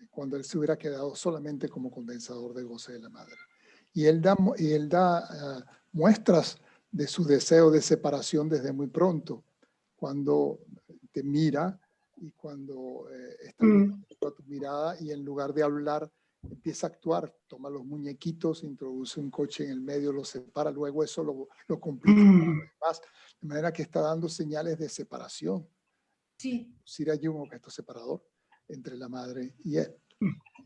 Speaker 5: cuando él se hubiera quedado solamente como condensador de goce de la madre. Y él da muestras de su deseo de separación desde muy pronto, cuando te mira y cuando está a tu mirada, y en lugar de hablar empieza a actuar, toma los muñequitos, introduce un coche en el medio, lo separa, luego eso lo complica más, de manera que está dando señales de separación.
Speaker 3: Sí.
Speaker 5: Si hay un objeto separador entre la madre y él.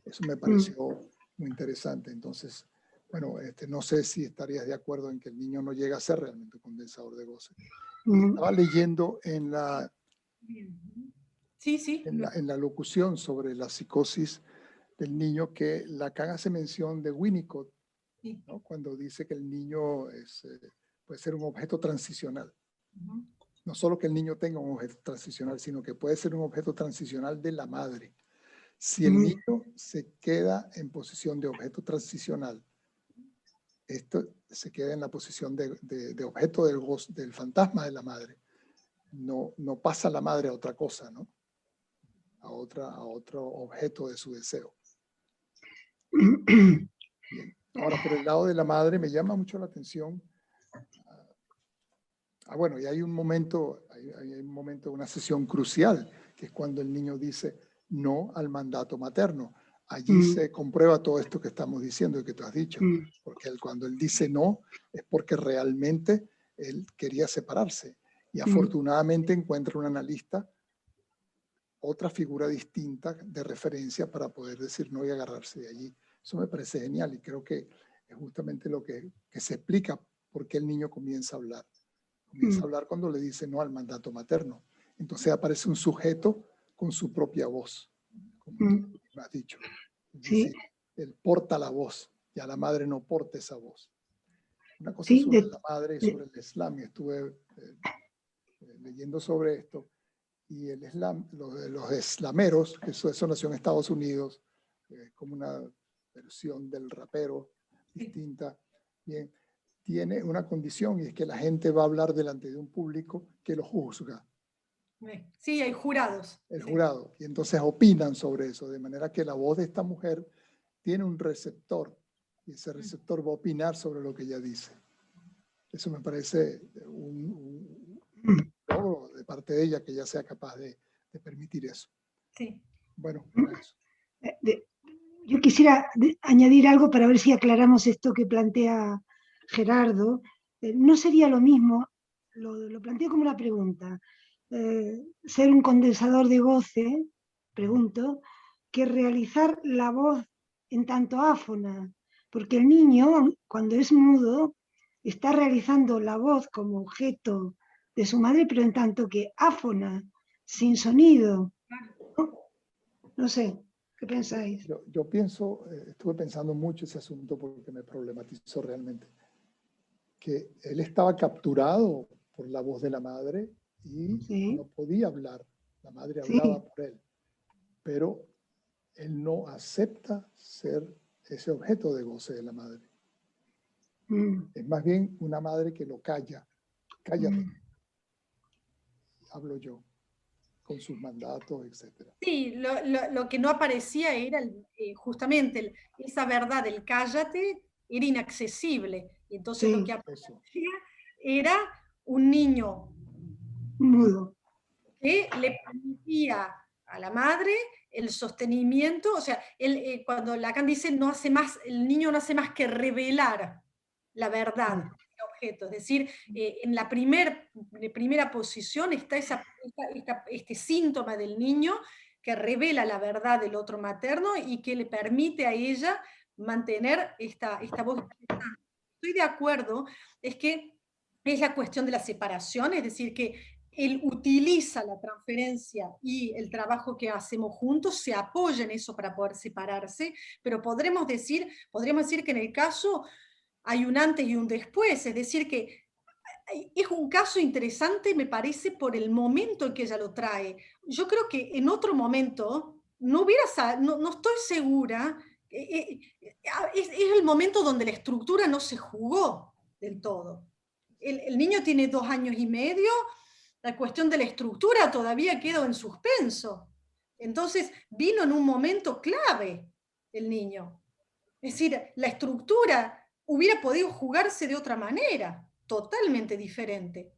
Speaker 5: Eso me pareció muy interesante. Entonces, bueno, no sé si estarías de acuerdo en que el niño no llega a ser realmente un condensador de goce. Estaba leyendo en la, en la locución sobre la psicosis del niño que Lacan hace mención de Winnicott
Speaker 3: Sí.
Speaker 5: ¿no? Cuando dice que el niño puede ser un objeto transicional. No solo que el niño tenga un objeto transicional, sino que puede ser un objeto transicional de la madre. Si el niño se queda en posición de objeto transicional, esto se queda en la posición de objeto del fantasma de la madre. No pasa la madre a otra cosa, ¿no? A otro objeto de su deseo. Bien. Ahora, por el lado de la madre me llama mucho la atención. Bueno, y hay un momento, una sesión crucial, que es cuando el niño dice no al mandato materno. Allí se comprueba todo esto que estamos diciendo y que tú has dicho. Porque cuando él dice no, es porque realmente él quería separarse. Y afortunadamente encuentra un analista otra figura distinta de referencia para poder decir no y agarrarse de allí. Eso me parece genial y creo que es justamente lo que se explica por qué el niño comienza a hablar. Comienza a hablar cuando le dice no al mandato materno. Entonces aparece un sujeto con su propia voz, como tú has dicho. Es decir, él porta la voz, ya la madre no porta esa voz. Una cosa sobre la madre y sobre el Islam, y estuve leyendo sobre esto, y el Islam, los islameros, que eso nació en Estados Unidos, como una versión del rapero distinta, bien, tiene una condición, y es que la gente va a hablar delante de un público que lo juzga.
Speaker 3: Sí, hay jurados.
Speaker 5: El jurado, y entonces opinan sobre eso, de manera que la voz de esta mujer tiene un receptor, y ese receptor va a opinar sobre lo que ella dice. Eso me parece un logro de parte de ella, que ella sea capaz de permitir eso.
Speaker 3: Sí.
Speaker 5: Bueno, para eso.
Speaker 2: Yo quisiera añadir algo para ver si aclaramos esto que plantea Gerardo. No sería lo mismo, lo planteo como una pregunta, ser un condensador de goce, pregunto, que realizar la voz en tanto áfona, porque el niño, cuando es mudo, está realizando la voz como objeto de su madre, pero en tanto que áfona, sin sonido. No sé, ¿qué pensáis?
Speaker 5: Yo pienso, estuve pensando mucho ese asunto porque me problematizó realmente, que él estaba capturado por la voz de la madre y no podía hablar. La madre hablaba por él, pero él no acepta ser ese objeto de goce de la madre. Es más bien una madre que lo calla. Cállate. Hablo yo, con sus mandatos, etc.
Speaker 3: Sí, lo que no aparecía era justamente esa verdad del cállate era inaccesible. Y entonces lo que aparecía era un niño
Speaker 2: mudo
Speaker 3: que le permitía a la madre el sostenimiento, o sea, cuando Lacan dice no hace más, el niño no hace más que revelar la verdad del objeto, es decir, en la primera posición está este síntoma del niño que revela la verdad del otro materno y que le permite a ella mantener esta voz. Estoy de acuerdo, es que es la cuestión de la separación, es decir, que él utiliza la transferencia y el trabajo que hacemos juntos, se apoya en eso para poder separarse, pero podríamos decir que en el caso hay un antes y un después, es decir, que es un caso interesante, me parece, por el momento en que ella lo trae. Yo creo que en otro momento no estoy segura, es el momento donde la estructura no se jugó del todo. El niño tiene 2 años y medio, la cuestión de la estructura todavía quedó en suspenso. Entonces vino en un momento clave el niño. Es decir, la estructura hubiera podido jugarse de otra manera, totalmente diferente.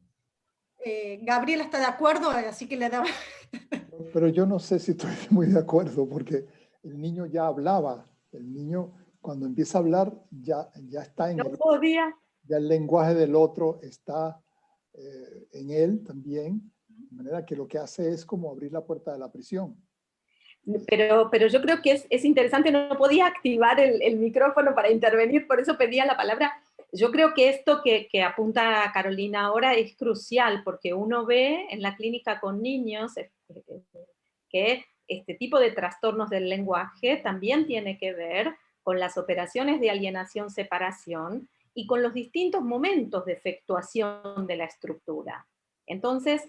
Speaker 3: Gabriela está de acuerdo, así que le daba...
Speaker 5: Pero yo no sé si estoy muy de acuerdo, porque el niño ya hablaba. El niño, cuando empieza a hablar, ya está en ya el lenguaje del otro está en él también, de manera que lo que hace es como abrir la puerta de la prisión.
Speaker 6: Pero yo creo que es interesante, no podía activar el micrófono para intervenir, por eso pedía la palabra. Yo creo que esto que apunta Carolina ahora es crucial, porque uno ve en la clínica con niños que este tipo de trastornos del lenguaje también tiene que ver con las operaciones de alienación-separación y con los distintos momentos de efectuación de la estructura. Entonces,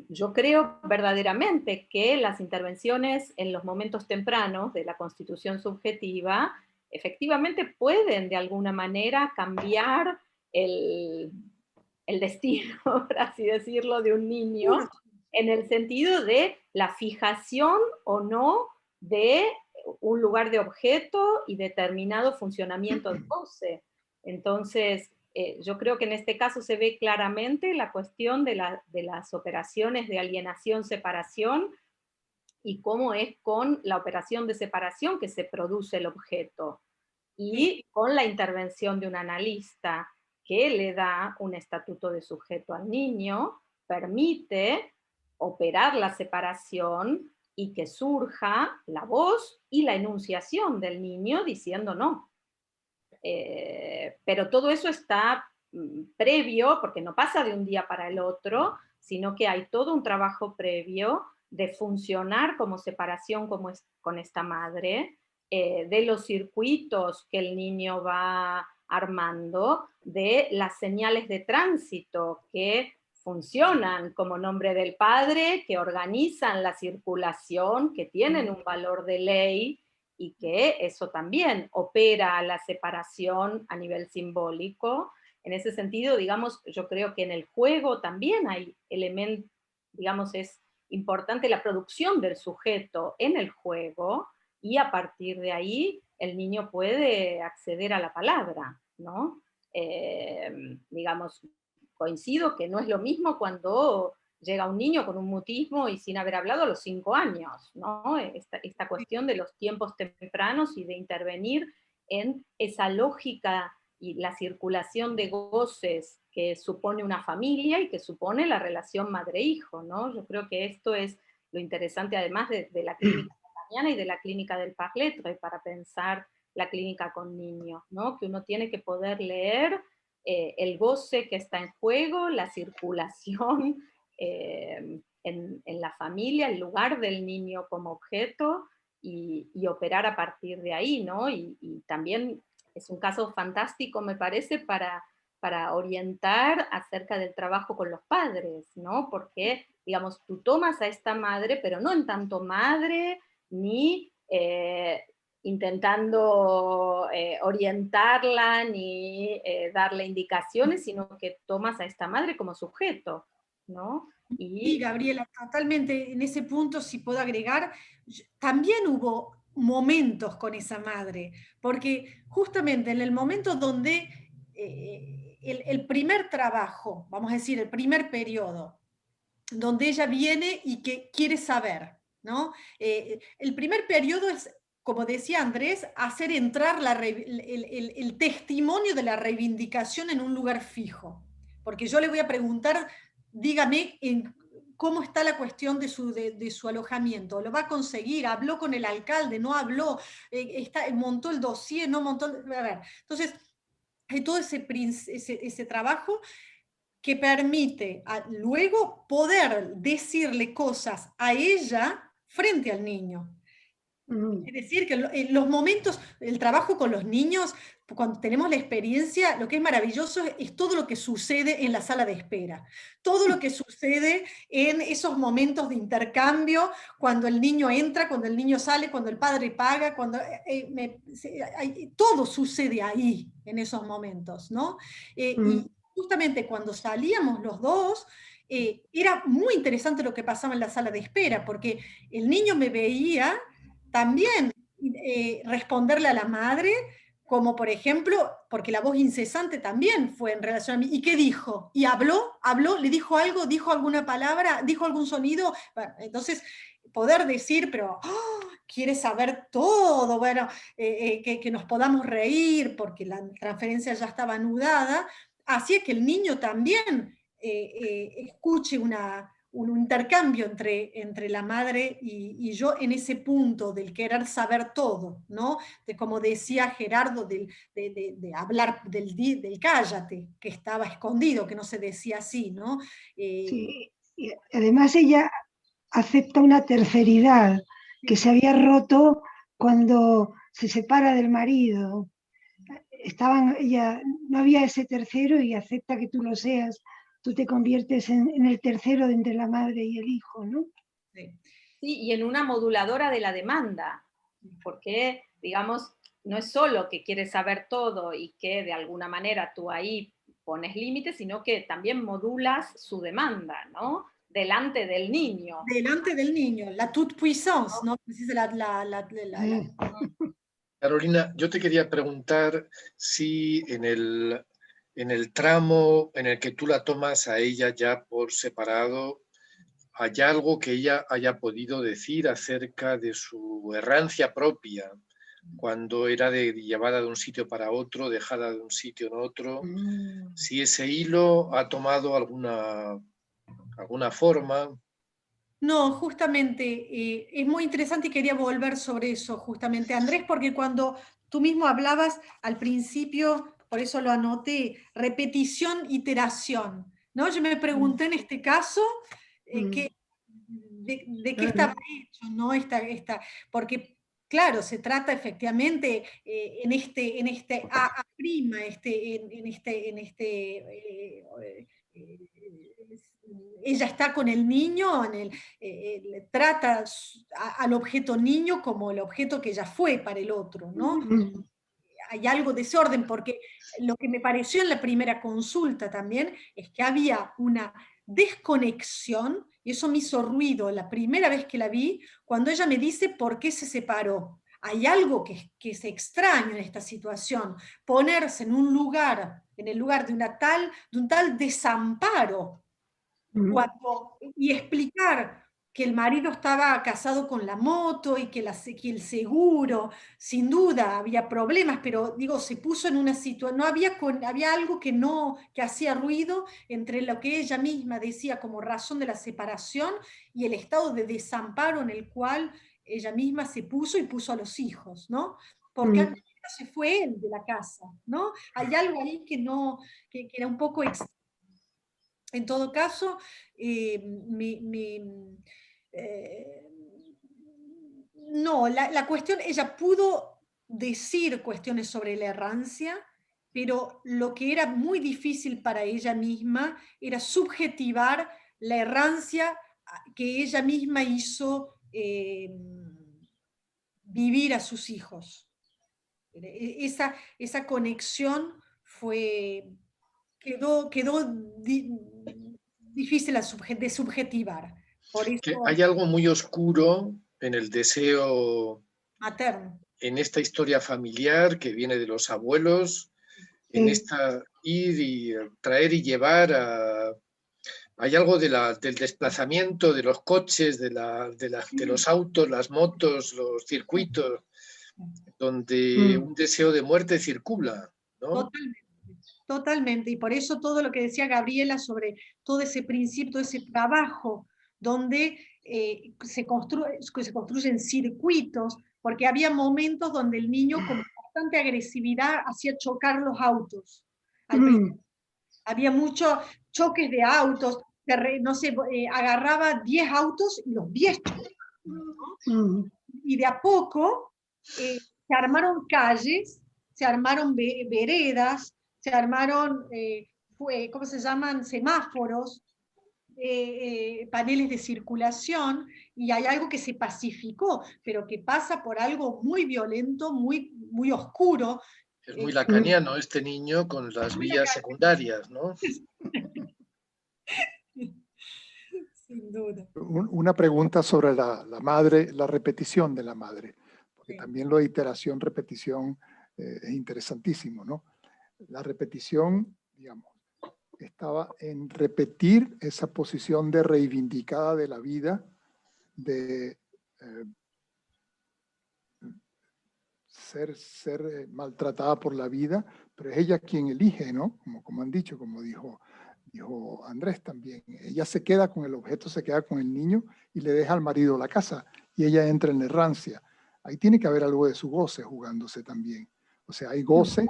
Speaker 6: yo creo verdaderamente que las intervenciones en los momentos tempranos de la constitución subjetiva efectivamente pueden de alguna manera cambiar el destino, por así decirlo, de un niño, en el sentido de la fijación o no de un lugar de objeto y determinado funcionamiento de goce. Entonces, yo creo que en este caso se ve claramente la cuestión de las operaciones de alienación-separación y cómo es con la operación de separación que se produce el objeto, y con la intervención de un analista que le da un estatuto de sujeto al niño, permite operar la separación y que surja la voz y la enunciación del niño diciendo no. Pero todo eso está previo, porque no pasa de un día para el otro, sino que hay todo un trabajo previo de funcionar como separación con esta madre, de los circuitos que el niño va armando, de las señales de tránsito que funcionan como nombre del padre, que organizan la circulación, que tienen un valor de ley, y que eso también opera la separación a nivel simbólico. En ese sentido, digamos, yo creo que en el juego también hay elementos, digamos, es importante la producción del sujeto en el juego, y a partir de ahí el niño puede acceder a la palabra, ¿no? Digamos, coincido que no es lo mismo cuando llega un niño con un mutismo y sin haber hablado a los 5 años, ¿no? Esta cuestión de los tiempos tempranos y de intervenir en esa lógica y la circulación de goces que supone una familia y que supone la relación madre-hijo, ¿no? Yo creo que esto es lo interesante además de la clínica y de la clínica del Parletre para pensar la clínica con niños, ¿no? Que uno tiene que poder leer el goce que está en juego, la circulación en la familia, el lugar del niño como objeto, y operar a partir de ahí, ¿no? Y también es un caso fantástico, me parece, para orientar acerca del trabajo con los padres, ¿no? Porque, digamos, tú tomas a esta madre, pero no en tanto madre, ni intentando orientarla, ni darle indicaciones, sino que tomas a esta madre como sujeto, ¿no?
Speaker 3: Sí, Gabriela, totalmente en ese punto, si puedo agregar, también hubo momentos con esa madre, porque justamente en el momento donde el primer trabajo, vamos a decir, el primer periodo, donde ella viene y que quiere saber, ¿no? El primer periodo es, como decía Andrés, hacer entrar el testimonio de la reivindicación en un lugar fijo. Porque yo le voy a preguntar, dígame cómo está la cuestión de su alojamiento. ¿Lo va a conseguir? ¿Habló con el alcalde? ¿No habló? ¿Montó el dossier? ¿No montó? A ver, entonces, hay todo ese trabajo que permite luego poder decirle cosas a ella frente al niño. Es decir, que en los momentos, el trabajo con los niños, cuando tenemos la experiencia, lo que es maravilloso es todo lo que sucede en la sala de espera, todo lo que sucede en esos momentos de intercambio, cuando el niño entra, cuando el niño sale, cuando el padre paga, todo sucede ahí, en esos momentos, ¿no? Y justamente cuando salíamos los dos, era muy interesante lo que pasaba en la sala de espera, porque el niño me veía también responderle a la madre, como por ejemplo, porque la voz incesante también fue en relación a mí. ¿Y qué dijo? ¿Y habló? ¿Le dijo algo? ¿Dijo alguna palabra? ¿Dijo algún sonido? Bueno, entonces, poder decir, pero quiere saber todo, bueno, que nos podamos reír porque la transferencia ya estaba anudada, hacía que el niño también escuche un intercambio entre la madre y yo en ese punto del querer saber todo, ¿no? De como decía Gerardo, de hablar del cállate, que estaba escondido, que no se decía así, ¿no?
Speaker 2: Sí, y además ella acepta una terceridad que se había roto cuando se separa del marido, no había ese tercero y acepta que tú lo seas, tú te conviertes en el tercero de entre la madre y el hijo, ¿no?
Speaker 6: Sí. Sí, y en una moduladora de la demanda, porque, digamos, no es solo que quieres saber todo y que de alguna manera tú ahí pones límites, sino que también modulas su demanda, ¿no? Delante del niño.
Speaker 3: Delante del niño, la toute puissance, ¿no?
Speaker 1: Carolina, yo te quería preguntar si en el tramo en el que tú la tomas a ella ya por separado, ¿hay algo que ella haya podido decir acerca de su errancia propia, cuando era llevada de un sitio para otro, dejada de un sitio en otro? Si ese hilo ha tomado alguna forma.
Speaker 3: No, justamente, es muy interesante y quería volver sobre eso, justamente, Andrés, porque cuando tú mismo hablabas al principio, por eso lo anoté, repetición, iteración, ¿no? Yo me pregunté en este caso de qué estaba hecho, ¿no? Porque, claro, se trata efectivamente en este A', ella está con el niño, trata al objeto niño como el objeto que ella fue para el otro, ¿no? Hay algo de desorden, porque lo que me pareció en la primera consulta también es que había una desconexión, y eso me hizo ruido la primera vez que la vi, cuando ella me dice por qué se separó. Hay algo que es extraño en esta situación, ponerse en un lugar, en el lugar de un tal desamparo, y explicar que el marido estaba casado con la moto y que el seguro, sin duda, había problemas, pero digo, se puso en una situación, no había algo que hacía ruido entre lo que ella misma decía como razón de la separación y el estado de desamparo en el cual ella misma se puso y puso a los hijos, ¿no? Porque antes se fue él de la casa, ¿no? Hay algo ahí que era un poco extraño. En todo caso, no, la cuestión, ella pudo decir cuestiones sobre la errancia, pero lo que era muy difícil para ella misma era subjetivar la errancia que ella misma hizo vivir a sus hijos. Esa conexión quedó difícil de subjetivar. Por eso,
Speaker 1: Que hay algo muy oscuro en el deseo
Speaker 3: materno.
Speaker 1: En esta historia familiar que viene de los abuelos, en esta ir y traer y llevar hay algo del desplazamiento de los coches, de los autos, las motos, los circuitos, donde un deseo de muerte circula, ¿no?
Speaker 3: Totalmente, y por eso todo lo que decía Gabriela sobre todo ese principio, todo ese trabajo, donde se construyen circuitos, porque había momentos donde el niño con bastante agresividad hacía chocar los autos. Había muchos choques de autos, no sé, agarraba 10 autos y los 10 chocaban, ¿no? Y de a poco se armaron calles, se armaron veredas, se armaron, ¿cómo se llaman? Semáforos, paneles de circulación, y hay algo que se pacificó, pero que pasa por algo muy violento, muy, muy oscuro.
Speaker 1: Es muy lacaniano este niño con las vías secundarias, ¿no?
Speaker 3: Sin duda.
Speaker 5: Una pregunta sobre la madre, la repetición de la madre, porque también lo de iteración, repetición es interesantísimo, ¿no? La repetición, digamos, estaba en repetir esa posición de reivindicada de la vida, de ser maltratada por la vida, pero es ella quien elige, ¿no? Como han dicho, como dijo Andrés también. Ella se queda con el objeto, se queda con el niño y le deja al marido la casa y ella entra en la errancia. Ahí tiene que haber algo de su goce jugándose también. O sea, hay goce,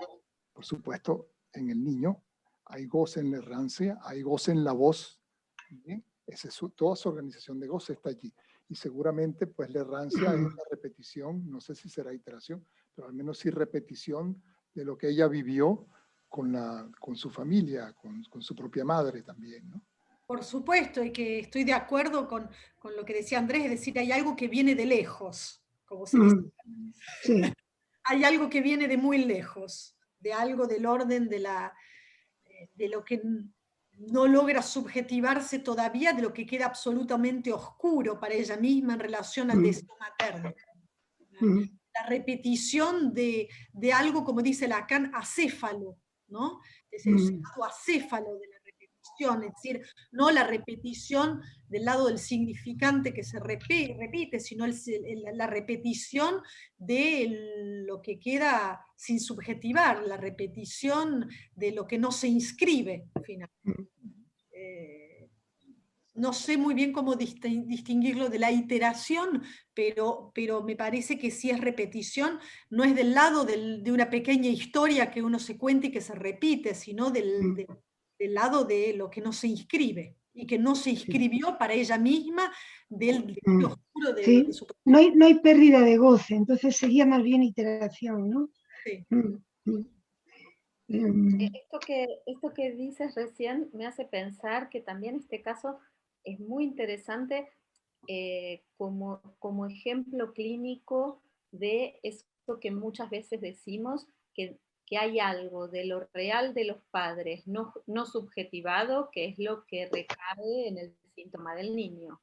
Speaker 5: por supuesto, en el niño, hay goce en la errancia, hay goce en la voz. ¿Bien? Toda su organización de goce está allí. Y seguramente, pues, la errancia es la repetición, no sé si será iteración, pero al menos sí repetición de lo que ella vivió con su familia, con su propia madre también, ¿no?
Speaker 3: Por supuesto, y que estoy de acuerdo con lo que decía Andrés, es decir, hay algo que viene de lejos, como se dice.
Speaker 2: Sí.
Speaker 3: Hay algo que viene de muy lejos, de algo del orden de lo que no logra subjetivarse todavía, de lo que queda absolutamente oscuro para ella misma en relación al deseo materno. La repetición de algo, como dice Lacan, acéfalo, ¿no? Es el llamado acéfalo de la repetición, es decir, no la repetición del lado del significante que se repite, sino la repetición de lo que queda sin subjetivar, la repetición de lo que no se inscribe, al final. No sé muy bien cómo distinguirlo de la iteración, pero me parece que si es repetición, no es del lado de una pequeña historia que uno se cuenta y que se repite, sino del lado de lo que no se inscribe, y que no se inscribió para ella misma del oscuro
Speaker 2: sí,
Speaker 3: de su...
Speaker 2: no hay pérdida de goce, entonces sería más bien iteración, ¿no?
Speaker 3: Sí.
Speaker 6: Esto que dices recién me hace pensar que también este caso es muy interesante como ejemplo clínico de esto que muchas veces decimos, que hay algo de lo real de los padres no subjetivado, que es lo que recae en el síntoma del niño,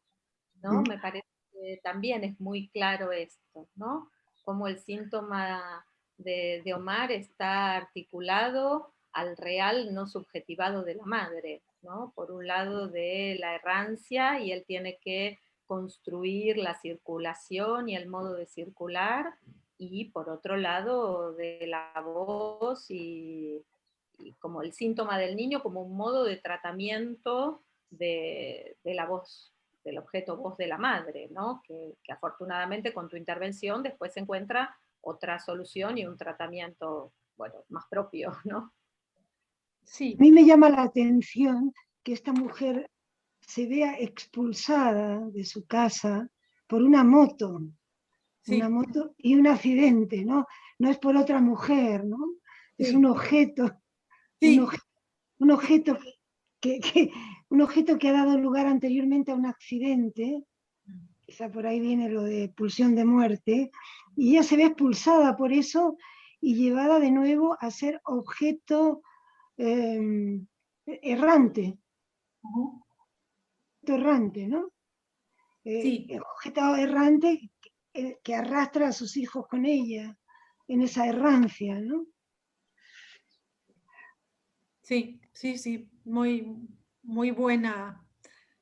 Speaker 6: ¿no? Me parece que también es muy claro esto, ¿no? Como el síntoma de Omar está articulado al real no subjetivado de la madre, ¿no? Por un lado de la errancia, y él tiene que construir la circulación y el modo de circular, y por otro lado de la voz y como el síntoma del niño como un modo de tratamiento de la voz, del objeto voz de la madre, ¿no? Que afortunadamente con tu intervención después se encuentra otra solución y un tratamiento, bueno, más propio, ¿no?
Speaker 3: Sí.
Speaker 2: A mí me llama la atención que esta mujer se vea expulsada de su casa por una moto y un accidente, ¿no? No es por otra mujer, ¿no? Es un objeto,
Speaker 3: sí.
Speaker 2: un objeto un objeto que ha dado lugar anteriormente a un accidente, quizá por ahí viene lo de pulsión de muerte, y ella se ve expulsada por eso y llevada de nuevo a ser objeto errante. Errante, ¿no?
Speaker 3: Sí.
Speaker 2: Objeto errante que arrastra a sus hijos con ella en esa errancia, ¿no?
Speaker 3: Sí, muy, muy buena.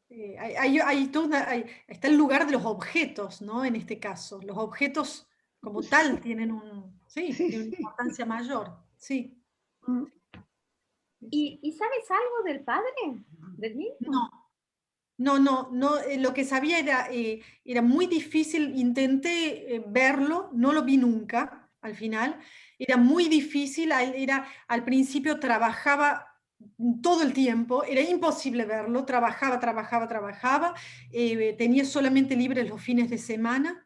Speaker 3: Está el lugar de los objetos, ¿no? En este caso, los objetos como tal tienen tienen una importancia mayor, sí.
Speaker 6: ¿Y sabes algo del padre, del niño?
Speaker 3: No, lo que sabía era muy difícil, intenté verlo, no lo vi nunca al final, era muy difícil, al principio trabajaba todo el tiempo, era imposible verlo, trabajaba, tenía solamente libres los fines de semana.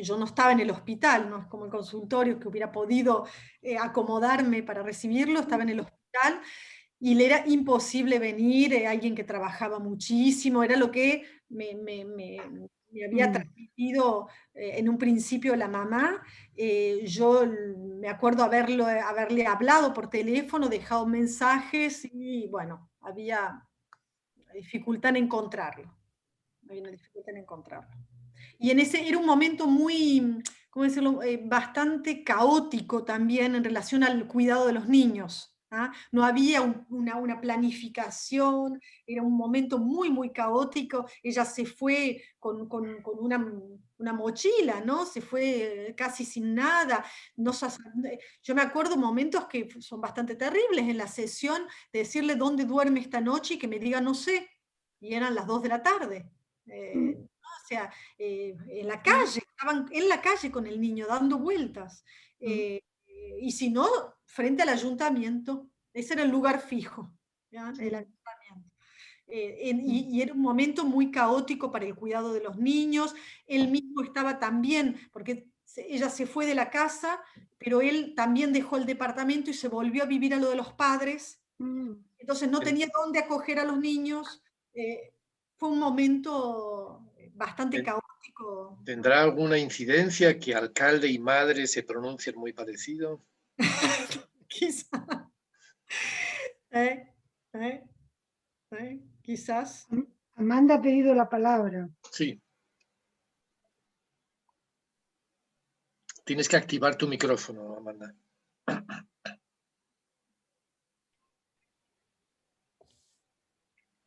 Speaker 3: Yo no estaba en el hospital, no es como el consultorio que hubiera podido acomodarme para recibirlo, estaba en el hospital. Y le era imposible venir, alguien que trabajaba muchísimo, era lo que me había transmitido en un principio la mamá. Yo me acuerdo haberle hablado por teléfono, dejado mensajes y bueno, había dificultad en encontrarlo. Y era un momento muy, ¿cómo decirlo?, bastante caótico también en relación al cuidado de los niños. ¿Ah? No había una planificación, era un momento muy, muy caótico. Ella se fue con una mochila, ¿no? Se fue casi sin nada. Yo me acuerdo momentos que son bastante terribles en la sesión, de decirle dónde duerme esta noche y que me diga no sé, y eran las 2 de la tarde. O sea, en la calle, estaban en la calle con el niño dando vueltas. Y si no, frente al ayuntamiento, ese era el lugar fijo, ¿ya? El ayuntamiento. Y era un momento muy caótico para el cuidado de los niños. Él mismo estaba también, porque ella se fue de la casa, pero él también dejó el departamento y se volvió a vivir a lo de los padres. Entonces no tenía dónde acoger a los niños. Fue un momento bastante caótico.
Speaker 1: ¿Tendrá alguna incidencia que alcalde y madre se pronuncien muy parecido?
Speaker 3: Quizás. Quizás.
Speaker 2: Amanda ha pedido la palabra.
Speaker 1: Sí. Tienes que activar tu micrófono, Amanda.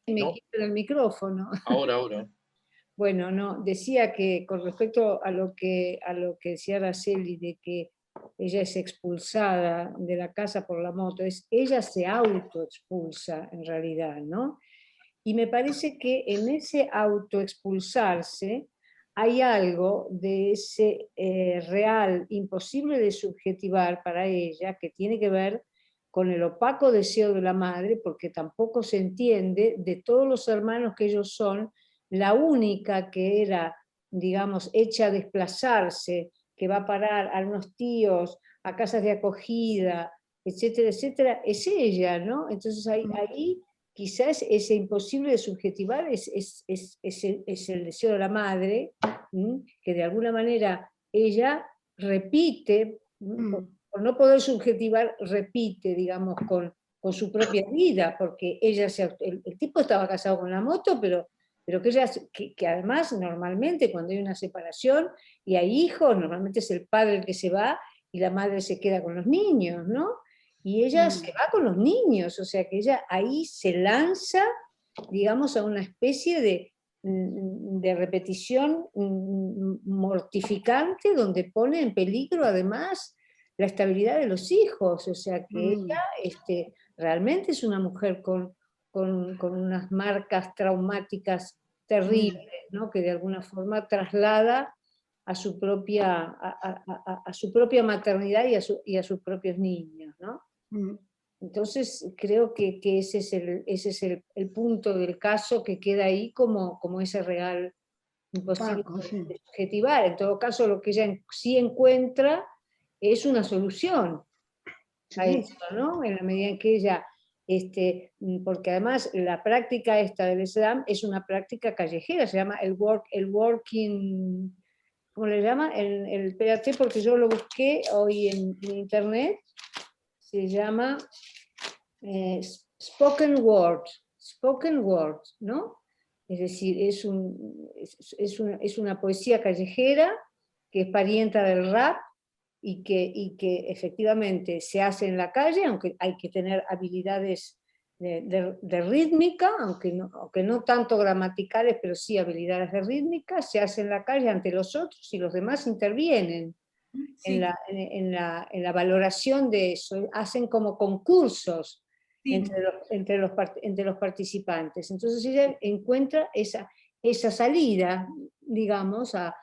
Speaker 4: Me
Speaker 1: No.
Speaker 4: quito el micrófono.
Speaker 1: Ahora.
Speaker 4: Bueno, no, decía que con respecto a lo que decía Araceli, de que ella es expulsada de la casa por la moto, ella se autoexpulsa en realidad, ¿no? Y me parece que en ese autoexpulsarse hay algo de ese real, imposible de subjetivar para ella, que tiene que ver con el opaco deseo de la madre, porque tampoco se entiende de todos los hermanos que ellos son, la única que era, digamos, hecha a desplazarse, que va a parar a unos tíos, a casas de acogida, etcétera, etcétera, es ella, ¿no? Entonces ahí quizás ese imposible de subjetivar es el deseo de la madre, que de alguna manera ella repite, por no poder subjetivar, repite, digamos, con su propia vida, porque ella el tipo estaba casado con la moto, pero que además normalmente cuando hay una separación y hay hijos, normalmente es el padre el que se va y la madre se queda con los niños, ¿no? Y ella se va con los niños, o sea que ella ahí se lanza, digamos, a una especie de repetición mortificante donde pone en peligro además la estabilidad de los hijos, o sea que ella realmente es una mujer con unas marcas traumáticas terribles, ¿no? Que de alguna forma traslada a su propia maternidad y a sus propios niños, ¿no? Entonces creo que ese es el punto del caso que queda ahí como ese real imposible de subjetivar. En todo caso, lo que ella sí encuentra es una solución a eso, ¿no? En la medida en que ella, porque además la práctica esta del Islam es una práctica callejera, se llama el working, ¿cómo le llama? Espérate, porque yo lo busqué hoy en internet, se llama spoken word, ¿no? Es decir, es una poesía callejera que es parienta del rap y que efectivamente se hace en la calle, aunque hay que tener habilidades de rítmica, aunque no tanto gramaticales, pero sí habilidades de rítmica, se hace en la calle ante los otros y los demás intervienen. Sí. En la valoración de eso, hacen como concursos entre los participantes. Entonces ella encuentra esa salida, digamos, a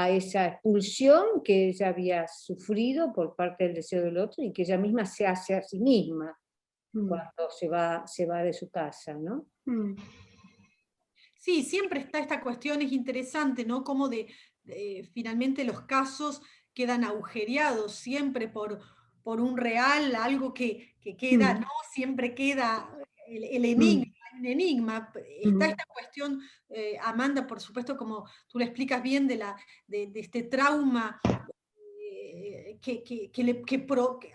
Speaker 4: esa expulsión que ella había sufrido por parte del deseo del otro y que ella misma se hace a sí misma cuando se va de su casa, ¿no?
Speaker 3: Sí, siempre está esta cuestión, es interesante, ¿no? Como finalmente los casos quedan agujereados siempre por un real, algo que queda, ¿no? Siempre queda el enigma. Está esta cuestión, Amanda, por supuesto, como tú le explicas bien, de este trauma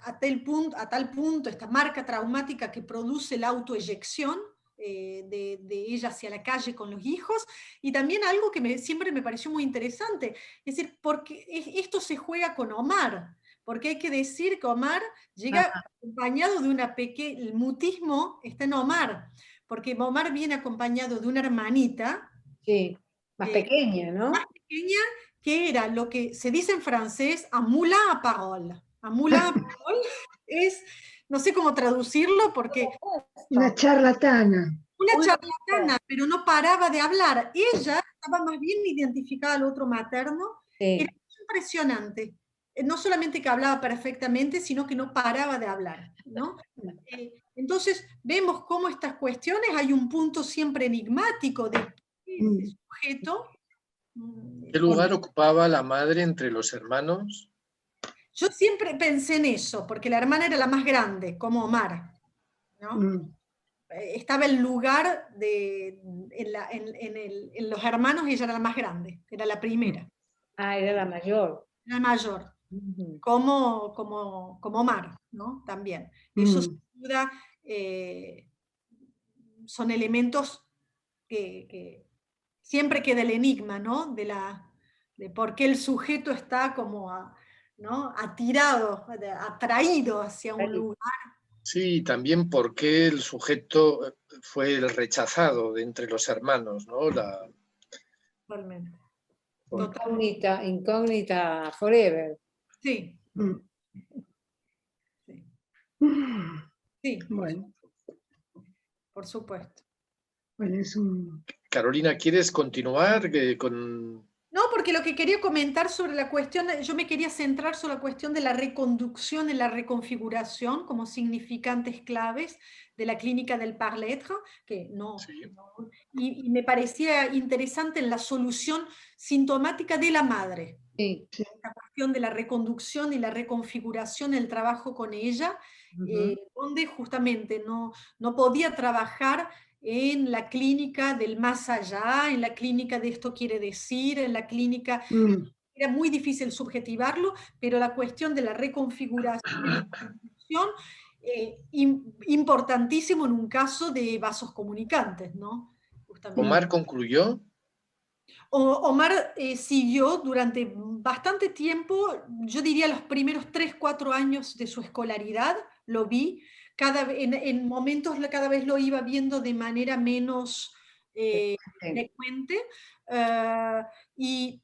Speaker 3: a tal punto, esta marca traumática que produce la autoeyección de ella hacia la calle con los hijos, y también algo que siempre me pareció muy interesante, es decir, porque esto se juega con Omar, porque hay que decir que Omar llega acompañado de el mutismo está en Omar, porque Omar viene acompañado de una hermanita.
Speaker 4: Sí, más pequeña, ¿no?
Speaker 3: Más pequeña, que era lo que se dice en francés, un moulin à parole. Un moulin à parole es, no sé cómo traducirlo porque...
Speaker 2: Una charlatana.
Speaker 3: Una charlatana, pero no paraba de hablar. Ella estaba más bien identificada al otro materno. Sí. Era impresionante. No solamente que hablaba perfectamente, sino que no paraba de hablar, ¿no? Entonces vemos cómo estas cuestiones hay un punto siempre enigmático de ese sujeto
Speaker 1: ¿Qué lugar ocupaba la madre entre los hermanos?
Speaker 3: Yo siempre pensé en eso, porque la hermana era la más grande, como Omar, ¿no? Estaba el lugar en los hermanos, ella era la más grande, era la primera.
Speaker 4: Ah, era la mayor.
Speaker 3: La mayor, como Omar, ¿no? También. Eso sin duda son elementos que siempre queda el enigma, ¿no? De por qué el sujeto está como ¿no? atirado, atraído hacia un lugar.
Speaker 1: Sí, también por qué el sujeto fue el rechazado de entre los hermanos, ¿no?
Speaker 3: Totalmente.
Speaker 4: Incógnita forever.
Speaker 3: Sí. Sí.
Speaker 2: Bueno.
Speaker 3: Por supuesto.
Speaker 2: Bueno, es un...
Speaker 1: Carolina, ¿quieres continuar con...?
Speaker 3: No, porque lo que quería comentar sobre la cuestión, yo me quería centrar sobre la cuestión de la reconducción y la reconfiguración como significantes claves de la clínica del Parle-Être, que y me parecía interesante en la solución sintomática de la madre.
Speaker 4: Sí.
Speaker 3: La cuestión de la reconducción y la reconfiguración, el trabajo con ella, donde justamente no podía trabajar en la clínica del más allá, en la clínica de esto quiere decir, en la clínica... Era muy difícil subjetivarlo, pero la cuestión de la reconfiguración y la reconstrucción, importantísimo en un caso de vasos comunicantes, ¿no? Justamente.
Speaker 1: ¿Omar concluyó?
Speaker 3: Omar siguió durante bastante tiempo, yo diría los primeros 3-4 años de su escolaridad, lo vi, en momentos cada vez lo iba viendo de manera menos frecuente, y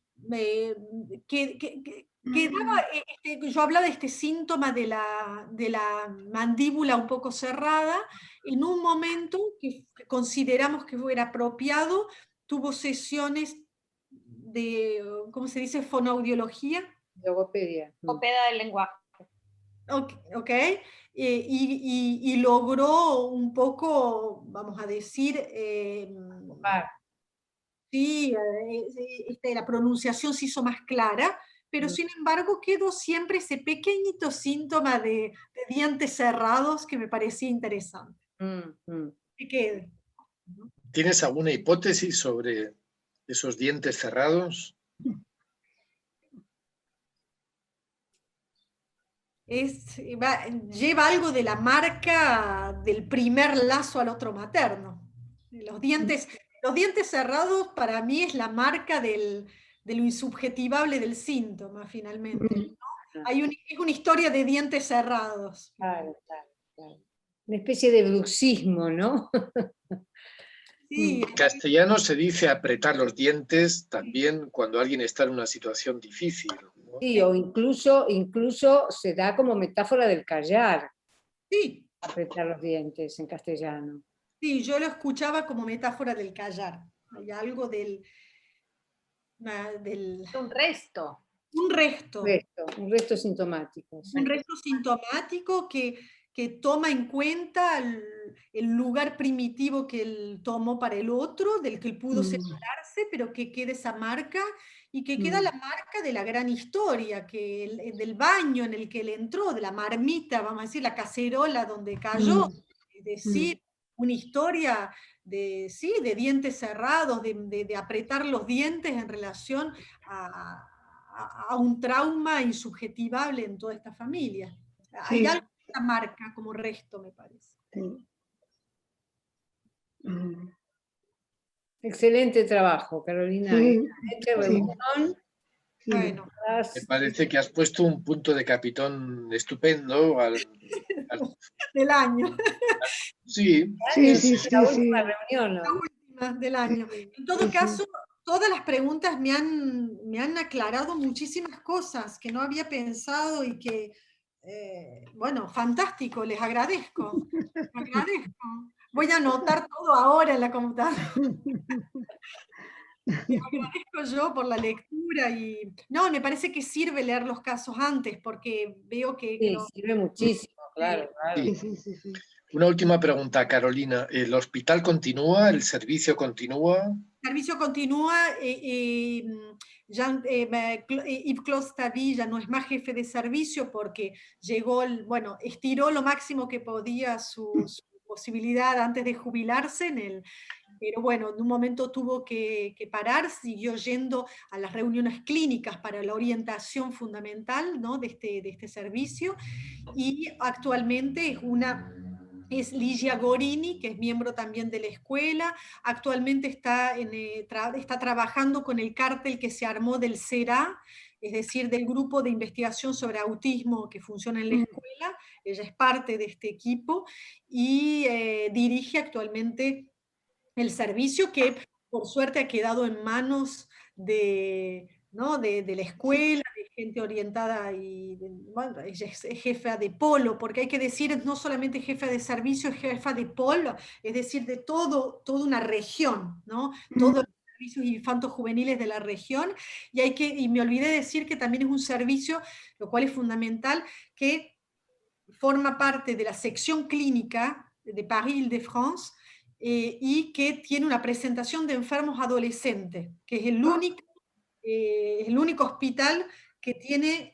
Speaker 3: quedaba, yo hablaba de este síntoma de la mandíbula un poco cerrada, en un momento que consideramos que era apropiado, tuvo sesiones de, ¿cómo se dice? Fonoaudiología.
Speaker 4: Logopedia.
Speaker 6: Logopeda del lenguaje.
Speaker 3: Ok. Y logró un poco, vamos a decir, sí, la pronunciación se hizo más clara, pero sin embargo quedó siempre ese pequeñito síntoma de dientes cerrados que me parecía interesante. Que quede.
Speaker 1: ¿Tienes alguna hipótesis sobre esos dientes cerrados?
Speaker 3: Lleva algo de la marca del primer lazo al otro materno. Los dientes cerrados para mí es la marca de lo insubjetivable del síntoma, finalmente, ¿no? Es una historia de dientes cerrados.
Speaker 4: Claro. Una especie de bruxismo, ¿no?
Speaker 3: Sí.
Speaker 1: En castellano se dice apretar los dientes también cuando alguien está en una situación difícil, ¿no?
Speaker 4: Sí, o incluso se da como metáfora del callar.
Speaker 3: Sí.
Speaker 4: Apretar los dientes en castellano.
Speaker 3: Sí, yo lo escuchaba como metáfora del callar. Hay algo del
Speaker 6: un resto.
Speaker 3: Un resto
Speaker 4: sintomático.
Speaker 3: Sí. Un resto sintomático que toma en cuenta el lugar primitivo que él tomó para el otro, del que él pudo separarse, pero que queda esa marca, y que queda la marca de la gran historia, del baño en el que él entró, de la marmita, vamos a decir, la cacerola donde cayó, es decir, una historia de dientes cerrados, de apretar los dientes en relación a un trauma insubjetivable en toda esta familia. Sí. Hay algo de esta marca como resto, me parece.
Speaker 2: Sí.
Speaker 4: Excelente trabajo, Carolina.
Speaker 2: Sí.
Speaker 4: Reunión.
Speaker 3: Bueno.
Speaker 1: Me parece que has puesto un punto de capitón estupendo
Speaker 3: del año.
Speaker 1: Sí.
Speaker 4: La última reunión, ¿no?
Speaker 3: La última del año. En todo caso, todas las preguntas me han aclarado muchísimas cosas que no había pensado y que, bueno, fantástico, les agradezco. Voy a anotar todo ahora en la computadora. Les agradezco yo por la lectura y... No, me parece que sirve leer los casos antes porque veo que
Speaker 4: sirve muchísimo, claro.
Speaker 1: Sí. Una última pregunta, Carolina. ¿El hospital continúa? ¿El servicio continúa?
Speaker 3: El servicio continúa. Yves Clostavi ya no es más jefe de servicio porque llegó, bueno, estiró lo máximo que podía su posibilidad antes de jubilarse pero bueno, en un momento tuvo que parar, siguió yendo a las reuniones clínicas para la orientación fundamental, ¿no?, de este servicio, y actualmente es Ligia Gorini, que es miembro también de la escuela. Actualmente está trabajando con el cártel que se armó del CERA, es decir, del grupo de investigación sobre autismo que funciona en la escuela. Ella es parte de este equipo y dirige actualmente el servicio, que por suerte ha quedado en manos ¿no?, de la escuela, de gente orientada, y bueno, ella es jefa de polo, porque hay que decir, no solamente jefa de servicio, es jefa de polo, es decir, de toda una región, ¿no? Todos los servicios infantos juveniles de la región, y me olvidé decir que también es un servicio, lo cual es fundamental, que forma parte de la sección clínica de Paris-Île-de-France, y que tiene una presentación de enfermos adolescentes, que es el único hospital que tiene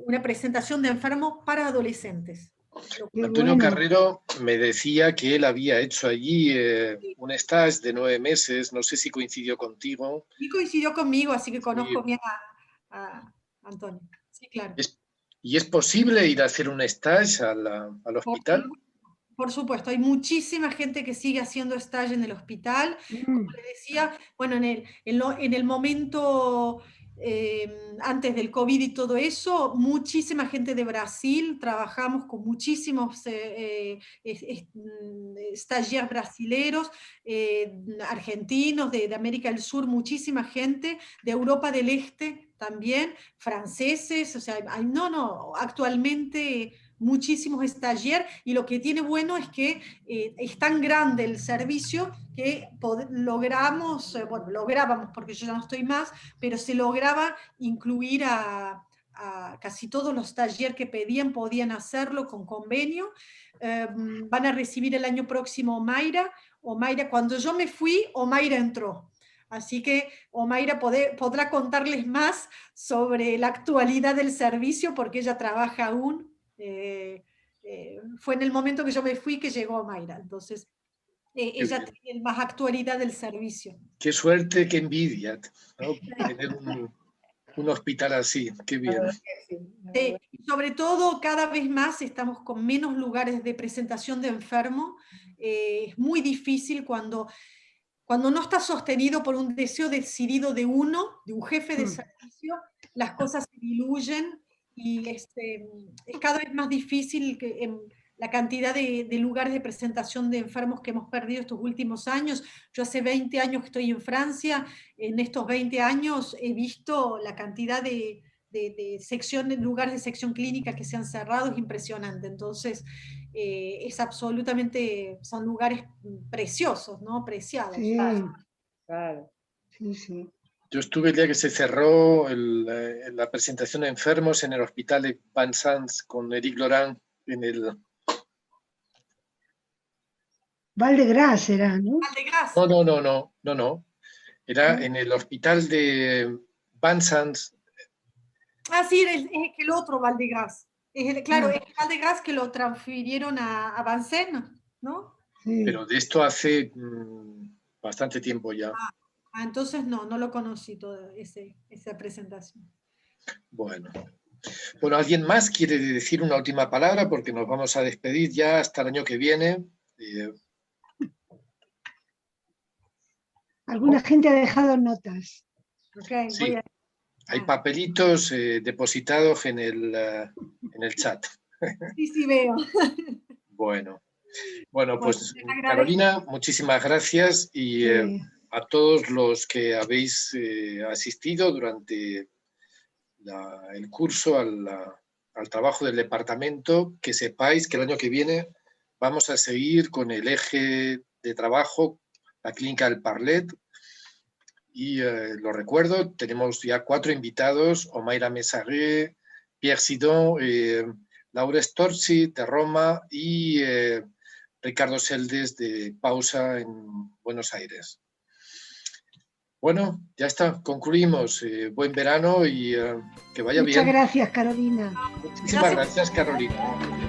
Speaker 3: una presentación de enfermos para adolescentes.
Speaker 1: Antonio Carrero me decía que él había hecho allí un stage de 9 meses, no sé si coincidió contigo.
Speaker 3: Sí, coincidió conmigo, así que conozco bien a Antonio. Sí, claro.
Speaker 1: ¿Y es posible ir a hacer un stage al hospital?
Speaker 3: Por supuesto, hay muchísima gente que sigue haciendo stage en el hospital. Como les decía, bueno, en el momento antes del COVID y todo eso, muchísima gente de Brasil, trabajamos con muchísimos stagiaires brasileros, argentinos, de América del Sur, muchísima gente, de Europa del Este también, franceses, o sea, actualmente muchísimos stagiaires, y lo que tiene bueno es que es tan grande el servicio que lográbamos porque yo ya no estoy más, pero se lograba incluir a casi todos los stagiaires que podían hacerlo con convenio. Van a recibir el año próximo Omaira. Cuando yo me fui, Omaira entró. Así que Omaira podrá contarles más sobre la actualidad del servicio, porque ella trabaja aún. Fue en el momento que yo me fui que llegó Mayra, entonces ella tiene más actualidad del servicio.
Speaker 1: Qué suerte, qué envidia, ¿no? Tener un hospital así, qué bien.
Speaker 3: Sobre todo, cada vez más estamos con menos lugares de presentación de enfermo. Es muy difícil cuando no está sostenido por un deseo decidido de un jefe de servicio, las cosas se diluyen, y es cada vez más difícil la cantidad de lugares de presentación de enfermos que hemos perdido estos últimos años. Yo hace 20 años que estoy en Francia. En estos 20 años he visto la cantidad de lugares de sección clínica que se han cerrado, es impresionante. Entonces, son lugares preciosos, ¿no? Preciados.
Speaker 2: Sí,
Speaker 4: Claro.
Speaker 2: sí, sí.
Speaker 1: Yo estuve el día que se cerró la presentación de enfermos en el hospital de Vincennes con Éric Laurent en el...
Speaker 2: Val de Gras era, ¿no?
Speaker 3: Val de Gras.
Speaker 1: No. Era en el hospital de Vincennes.
Speaker 3: Ah, sí, es el otro Val de Gras. Claro, es el Val de Gras que lo transfirieron a Vincennes, ¿no?
Speaker 2: Sí.
Speaker 1: Pero de esto hace bastante tiempo ya.
Speaker 3: Entonces no lo conocí toda esa presentación.
Speaker 1: Bueno, ¿alguien más quiere decir una última palabra? Porque nos vamos a despedir ya hasta el año que viene.
Speaker 2: Alguna gente ha dejado notas.
Speaker 3: Okay,
Speaker 1: sí, hay papelitos depositados en el chat.
Speaker 3: Sí, veo.
Speaker 1: Bueno, pues Carolina, muchísimas gracias, y a todos los que habéis asistido durante el curso al trabajo del departamento, que sepáis que el año que viene vamos a seguir con el eje de trabajo, la clínica del Parlet, y lo recuerdo, tenemos ya 4 invitados: Omaira Messagué, Pierre Sidon, Laura Storzi de Roma y Ricardo Seldes de Pausa en Buenos Aires. Bueno, ya está, concluimos. Buen verano y que vaya bien.
Speaker 2: Muchas gracias, Carolina.
Speaker 1: Muchísimas gracias, Carolina.